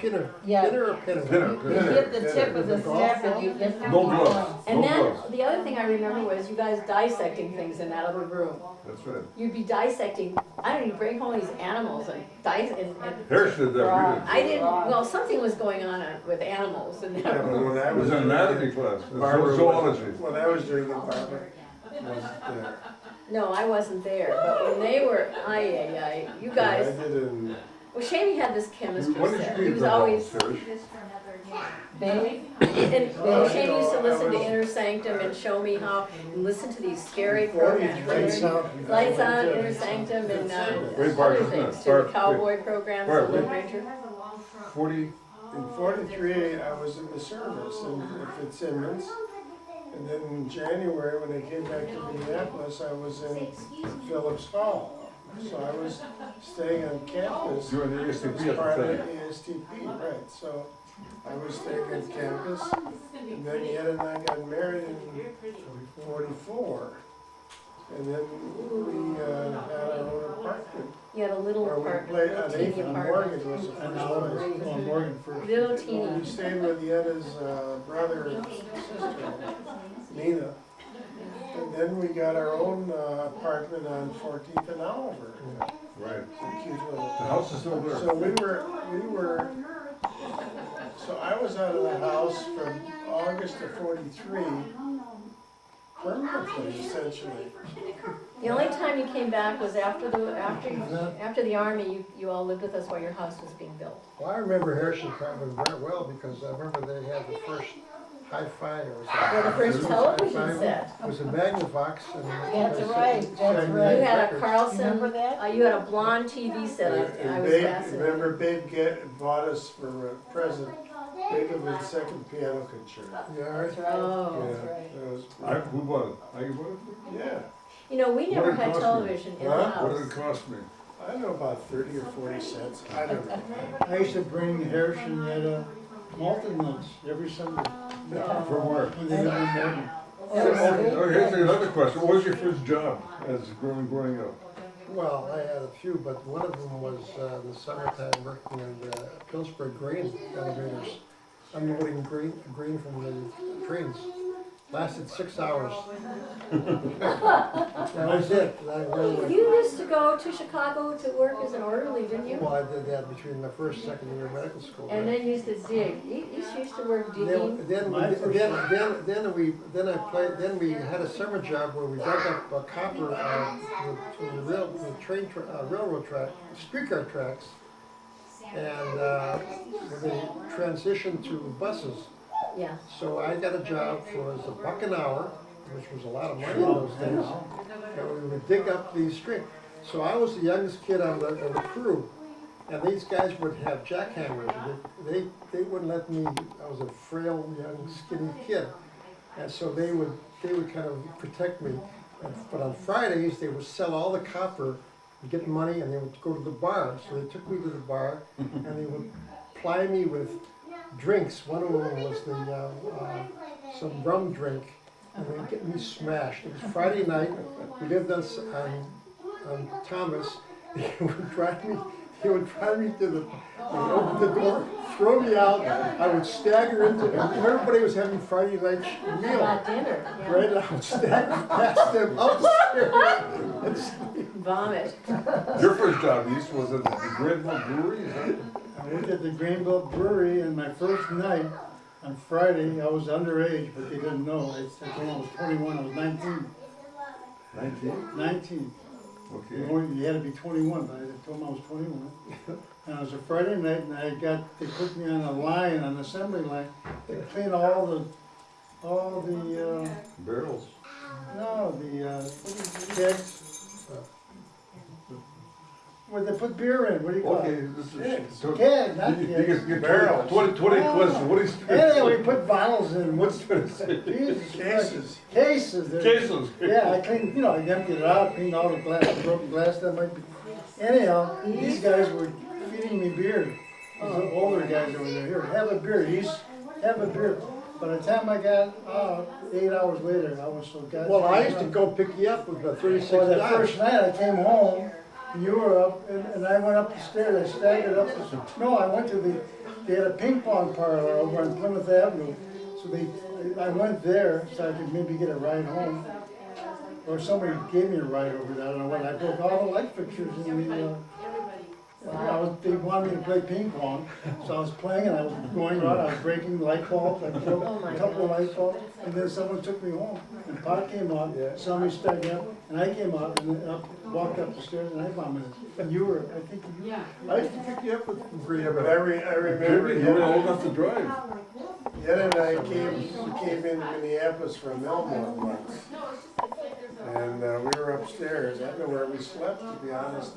S1: Pinner.
S5: Yeah.
S4: Pinner or pinner?
S1: Pinner.
S5: You hit the tip of the step and you get.
S1: No gloves.
S6: And
S1: No
S6: then,
S1: gloves.
S6: the other thing I remember was you guys dissecting things in that other room.
S1: That's right.
S6: You'd be dissecting, I don't know, you bring home these animals and
S1: Hersh did that, we did.
S6: I didn't, well, something was going on with animals in that
S9: Yeah, but
S6: room.
S9: when I
S1: It was
S9: was
S1: an anatomy class, it
S9: Barbara
S1: was zoology.
S9: When I was doing it, Barbara was there.
S6: No, I wasn't there, but when they were, you
S9: I
S6: guys,
S9: did in,
S6: well, Shamey had this chemistry
S1: When did
S6: set.
S1: you
S6: He
S1: leave
S6: was
S1: the
S6: always,
S1: house, Hersh?
S5: Babe,
S6: and Shamey used to listen to
S9: I was-
S6: Inner Sanctum and show me how, listen to these scary
S9: 40s, lights
S6: programs.
S9: out.
S6: Lights on, Inner Sanctum, and
S1: Wait, Bart,
S6: other
S1: isn't
S6: things,
S1: it?
S6: too, the
S1: Bart,
S6: cowboy programs, the
S1: Bart,
S6: Lone
S1: wait.
S6: Ranger.
S1: 40,
S9: In 43, I was in the service in Fitzsimmons. And then in January, when I came back to Minneapolis, I was in Phillips Hall. So I was staying on campus.
S1: you were in the
S9: As
S1: ASTP at
S9: part
S1: the
S9: of
S1: time.
S9: the ASTP, right, so I was staying on campus, and then Ed and I got married in 44. And then we had our own apartment,
S6: You had a little
S9: where we
S6: apartment,
S9: played
S6: little
S9: on
S6: teeny
S9: 8th and
S6: apartment.
S9: Morgan was the
S10: And
S9: first
S10: I was
S9: place.
S10: on Morgan first.
S6: Little
S9: We
S6: teeny.
S9: stayed with Edda's brother and sister, Nina. And then we got our own apartment on 14th and Oliver.
S1: Right.
S9: A cute little
S1: The house is still there.
S9: So so I was out of the house from August of 43, permanently, essentially.
S6: The only time you came back was after the army, you all lived with us while your house was being built.
S4: Well, I remember Hersh's apartment very well because I remember they had the first hi-fi or
S6: Well, the first television set.
S4: It was a Magnavox. And
S5: That's right, that's
S6: You
S5: right.
S6: had a
S5: Remember
S6: Carlson,
S5: that?
S6: you had a blonde TV set. I
S9: And
S6: was
S9: Babe,
S6: fascinated.
S9: remember Babe bought us for a present, Beethoven's second piano concerto.
S4: Yeah, right.
S5: That's right.
S6: Oh,
S9: Yeah,
S6: that's right.
S9: that was,
S1: Who bought it? I bought it?
S9: yeah,
S6: You know, we
S1: What
S6: never
S1: did it
S6: had
S1: cost me?
S6: television in the
S9: Huh?
S1: What did
S6: house.
S1: it cost me?
S9: I don't know, about 30 or 40 cents, I don't know.
S10: I used to bring Hersh and Yetta Malton nuts every Sunday.
S6: Yeah.
S1: From where?
S10: When they lived in Morgan.
S1: Oh, here's another question. What was your first job as growing up?
S4: Well, I had a few, but one of them was in the summertime working in the Pillsbury grain elevators, unloading grain from the trains. Lasted 6 hours. That was it. I really
S6: You used to go to Chicago to work as an orderly, didn't you?
S4: Well, I did that between my first and second year of medical school.
S6: And then you used to dig. You used to work digging.
S4: Then we had a summer job where we dug up copper from the railroad track, streetcar tracks, and they transitioned to buses.
S6: Yeah.
S4: So I got a job for $1 an hour, which was a lot of money in those days. And we would dig up these strings. So I was the youngest kid on the crew, and these guys would have jackhammers. They wouldn't let me. I was a frail, young, skinny kid, and so they would kind of protect me. But on Fridays they would sell all the copper, get money, and they would go to the bar. So they took me to the bar, and they would ply me with drinks. One of them was some rum drink, and they'd get me smashed. It was Friday night. We lived on Thomas. He would drive me to the. They open the door, throw me out. I would stagger into. Everybody was having Friday night meal.
S6: About dinner. Yeah.
S4: Right, and I would stagger past them upstairs and sleep.
S6: Vomit.
S1: Your first job, East, was at the Granville Brewery, is that?
S10: I worked at the Greenville Brewery, and my first night on Friday, I was underage, but they didn't know. I told them I was 21, I was 19. 19.
S1: Okay.
S10: You had to be 21, but I told them I was 21. And it was a Friday night, and they put me on a line, on an assembly line, to clean all the,
S1: Barrels.
S10: no, kegs. Where they put beer in, what do you call
S1: Okay,
S10: it?
S1: this is.
S10: Keg, not
S1: You
S10: kegs.
S1: get
S9: Barrels.
S1: 20 questions, what is?
S10: Anyway, we put bottles in,
S1: What's trying to say?
S10: Jesus
S9: Cases.
S10: Christ. Cases.
S1: Cases.
S10: Yeah, I cleaned, I emptied it out, cleaned all the glass, the broken glass that might be. Anyhow, these guys were feeding me beer. These older guys over there, here, have a beer, have a beer. By the time I got out, 8 hours later, I was so goddamn.
S4: Well, I used to go pick you up with the 36
S10: Well, the
S4: guys.
S10: first night I came home, you were up, and I went up the stairs, I staggered up. No, I went to they had a ping pong parlor over on Plymouth Avenue. So I went there so I could maybe get a ride home. Or somebody gave me a ride over there, I don't know what, I broke all the light fixtures in the, they wanted me to play ping pong, so I was playing and I was going around, I was breaking light bulbs, I broke a couple of light bulbs, and then someone took me home. And Pot came out, saw me staggering up, and I came out and walked up the stairs and I vomited. And you were, I think you.
S4: I used to pick you up with
S9: Yeah, but I remember
S1: You were old enough to drive.
S9: Ed and I came into Minneapolis from Melbourne once. And we were upstairs. I don't know where we slept, to be honest.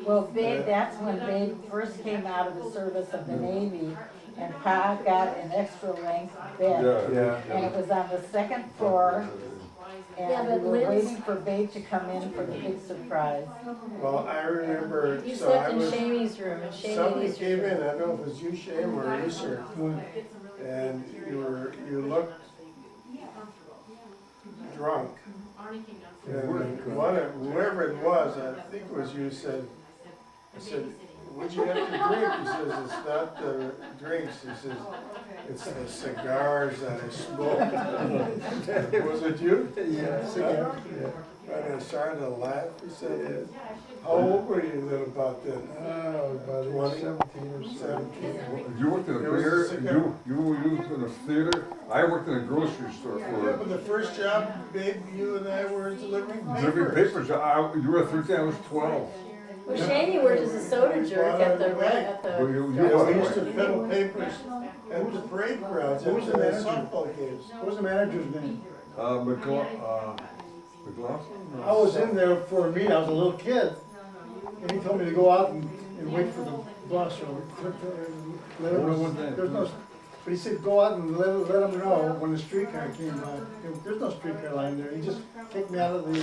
S5: Well, Babe, that's when Babe first came out of the service of the Navy, and Pa got an extra length bed.
S1: Yeah.
S5: And it was on the second floor,
S6: Yeah,
S5: and
S6: but
S5: we were
S6: Lynn's-
S5: waiting for Babe to come in for the big surprise.
S9: Well, I remember,
S6: You
S9: so I
S6: slept in
S9: was,
S6: Shamey's room, and
S9: somebody
S6: Shamey's
S9: came
S6: room.
S9: in, I don't know if it was you, Shane, or you, sir. And you looked drunk. And whoever it was, I think it was you, said, I said, what'd you have to drink? He says, it's not the drinks, he says, it's the cigars that I smoke. Was it you?
S4: Yeah, cigar.
S9: And I started to laugh, he said, how old were you then about then?
S4: Oh, about
S9: 20?
S4: 17 or
S9: 17.
S1: You worked in a
S9: It was a
S1: theater,
S9: cigar.
S1: you worked in a theater, I worked in a grocery store
S9: Yeah,
S1: for,
S9: but the first job, babe, you and I were delivering papers.
S1: delivering papers, you were 13, I was 12.
S6: Well, Shamey worked as a soda jerk at the,
S1: Well, you
S9: Yeah, we used
S1: was,
S9: to peddle papers at the parade grounds,
S10: Who
S9: at
S10: was
S9: the
S10: the manager?
S9: softball games.
S10: What was the manager's name?
S1: McLaughlin?
S10: I was in there for a meeting, I was a little kid, and he told me to go out and wait for the bus, or let him know when, there's no, but he said, go out and let him know when the streetcar came by. There's no streetcar line there, he just kicked me out of the,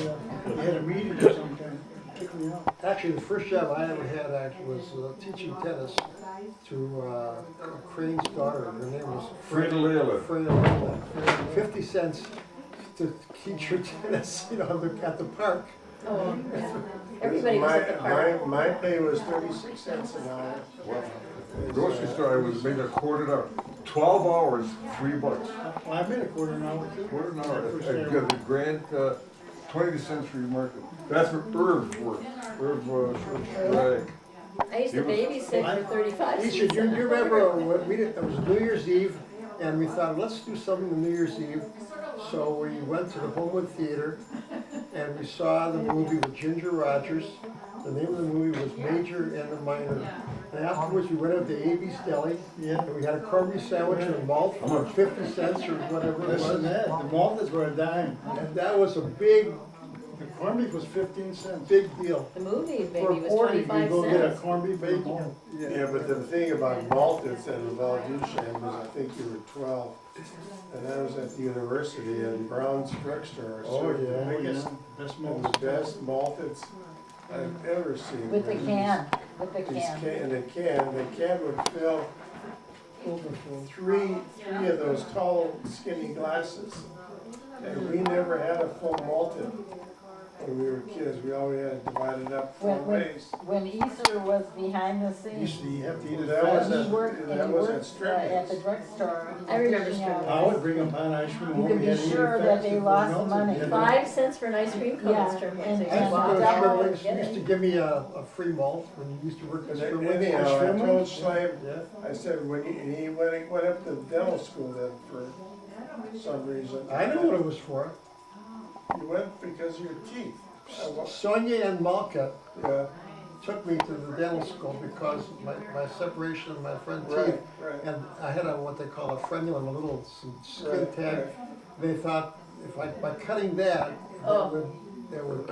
S10: he had a meeting or some kind, kicked me out.
S4: Actually, the first job I ever had was teaching tennis to Crane's daughter. Her name was
S1: Freda Layla.
S4: Freya. 50 cents to teach her tennis, at the park.
S6: Oh, everybody was at the park.
S9: My pay was 36 cents an hour.
S1: Grocery store, I was made a quarter an hour, 12 hours, $3.
S10: Well, I made a quarter an hour too.
S1: Quarter an hour, at the Grand 20th Century Market. That's where Irv worked, Irv,
S6: I used to babysit for 35
S4: He
S6: cents.
S4: said, you remember, it was New Year's Eve, and we thought, let's do something on New Year's Eve. So we went to the Homewood Theater, and we saw the movie with Ginger Rogers. The name of the movie was Major and the Minor. And afterwards, we went up to A.B.'s Deli, and we had a corned beef sandwich and a malt for 50 cents or whatever it
S10: Listen to
S4: was.
S10: that, the malters were a dime,
S4: And that was a big,
S10: the corned beef was 15 cents.
S4: big deal.
S6: The movie
S10: For
S6: baby was
S10: 40, we
S6: 25
S10: go get a
S6: cents.
S10: corned beef
S4: Big
S10: bacon.
S4: deal.
S9: Yeah, but the thing about malters that involved you, Shane, was I think you were 12. And I was at the university in Brown's Drugstore.
S10: Oh,
S9: served
S10: yeah,
S9: the biggest,
S10: best
S9: and
S10: malters.
S9: the best malteds I've ever seen.
S5: With the
S9: And
S5: can, with the
S9: these
S5: can.
S9: And the can would fill three of those tall skinny glasses. And we never had a full malted when we were kids. We always had to divide it up four ways.
S5: When Easter was behind the
S10: You
S5: scenes,
S10: have to eat it
S9: That was
S10: fast.
S9: at-
S5: he worked,
S9: that
S5: and he
S9: was at
S5: worked
S9: Strickland's.
S5: at the drugstore.
S6: I remember
S5: Teaching out.
S10: I would bring them pie and ice cream
S5: You
S10: home.
S5: could
S10: We
S5: be
S10: had to eat it
S5: sure that
S10: fast
S5: they
S10: before it
S5: lost
S10: melted.
S5: money.
S10: Yeah.
S6: 5 cents for an ice cream cone.
S5: Yeah,
S6: Mr.
S5: and-
S6: Moses.
S5: and
S6: Wow,
S5: double-
S6: that
S4: Sherwin
S6: was
S4: used to
S6: getting.
S4: give me a free malt when you used to work at
S9: And
S4: Sherwin.
S9: anyhow, I told
S10: Sherwin?
S9: Slave,
S10: Yeah.
S9: I said, when he went up to dental school then for some reason.
S4: I know what it was for.
S9: You went because of your teeth.
S4: Sonia and Malka
S9: Yeah,
S4: took me to the dental school because my separation of my front teeth.
S9: right, right.
S4: And I had a, what they call a frenulum, a little skin
S9: Right,
S4: tag.
S9: right.
S4: They thought if I, by cutting that,
S6: Oh.
S4: they would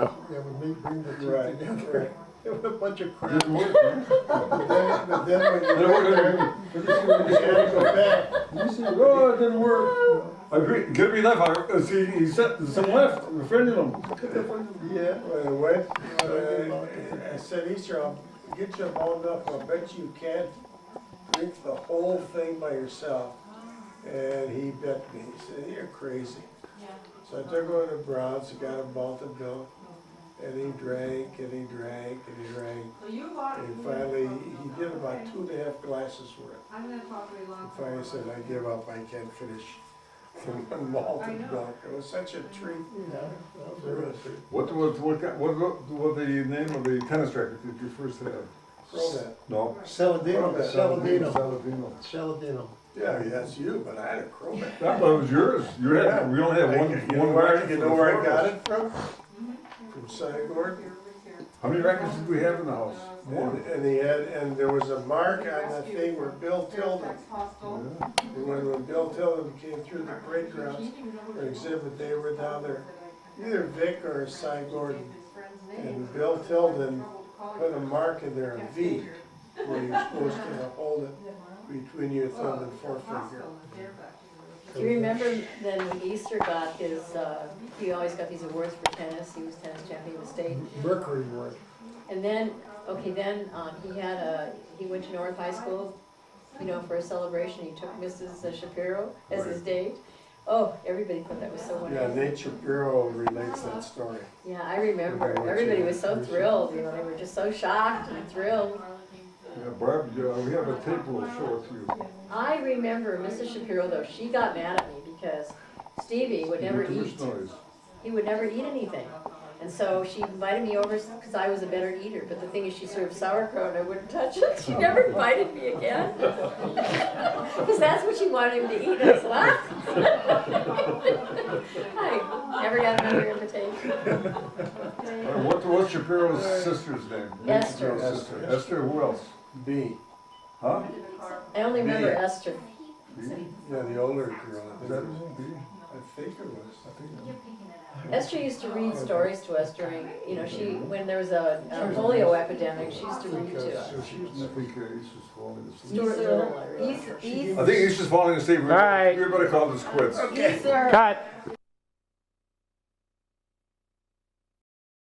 S4: bring the two
S9: Right,
S4: together.
S9: right.
S4: It was a bunch of crap.
S1: Didn't work, huh?
S9: But then when you
S1: Didn't
S9: went
S1: work,
S9: there, you had to go back.
S1: Oh, it didn't work. I agree, give me left, he said, some left, the frenulum.
S4: Yeah.
S9: When I went, I said, Easter, I'll get you bound up, I'll bet you can't drink the whole thing by yourself. And he bet me, he said, you're crazy. So I took him to Brown's, he got a malted milk, and he drank, and he drank, and he drank. And finally, he did about 2.5 glasses worth. And finally said, I give up, I can't finish the malted milk. It was such a treat.
S4: Yeah, that was a real treat.
S1: What the name of the tennis racket did you first have?
S9: Crobat.
S1: No?
S4: Saladino, Saladino,
S1: Saladino.
S4: Saladino.
S9: Yeah, that's you, but I had a Crobat.
S1: That was yours, we only have one.
S9: You know where I got it from? From Sagord.
S1: How many rackets did we have in the house?
S9: And he had, and there was a mark on that thing where Bill Tilden. And when Bill Tilden came through the parade grounds for exhibit, they were down there, either Vic or Cy Gordon. And Bill Tilden put a mark in there, a V, where you're supposed to hold it between your thumb and forefinger.
S6: Do you remember then when Easter got his, he always got these awards for tennis, he was tennis champion of the state.
S4: Mercury Award.
S6: And then, he went to North High School, for a celebration, he took Mrs. Shapiro as his date. Oh, everybody thought that was so
S9: Yeah,
S6: wonderful.
S9: Nate Shapiro relates that story.
S6: Yeah, I remember, everybody was so thrilled, they were just so shocked and thrilled.
S1: Yeah, Barb, we have a tape we'll show it to you.
S6: I remember Mrs. Shapiro though, she got mad at me because Stevie would never
S1: Too much
S6: eat.
S1: noise.
S6: He would never eat anything. And so she invited me over because I was a better eater. But the thing is, she served sauerkraut and I wouldn't touch it. She never invited me again. Because that's what she wanted him to eat. I said, what? I never got another invitation.
S1: What's Shapiro's sister's name?
S6: Esther.
S1: Shapiro's sister. Esther, who else?
S9: B.
S1: Huh?
S6: I only remember Esther.
S9: Yeah, the older girl.
S1: Is that his name?
S9: I think it was.
S6: Esther used to read stories to us during, when there was a polio epidemic, she used to read to us.
S1: I think Easter's falling asleep.
S6: Stories.
S1: I think Easter's falling asleep.
S8: All right.
S1: Everybody call this quits.
S8: Cut.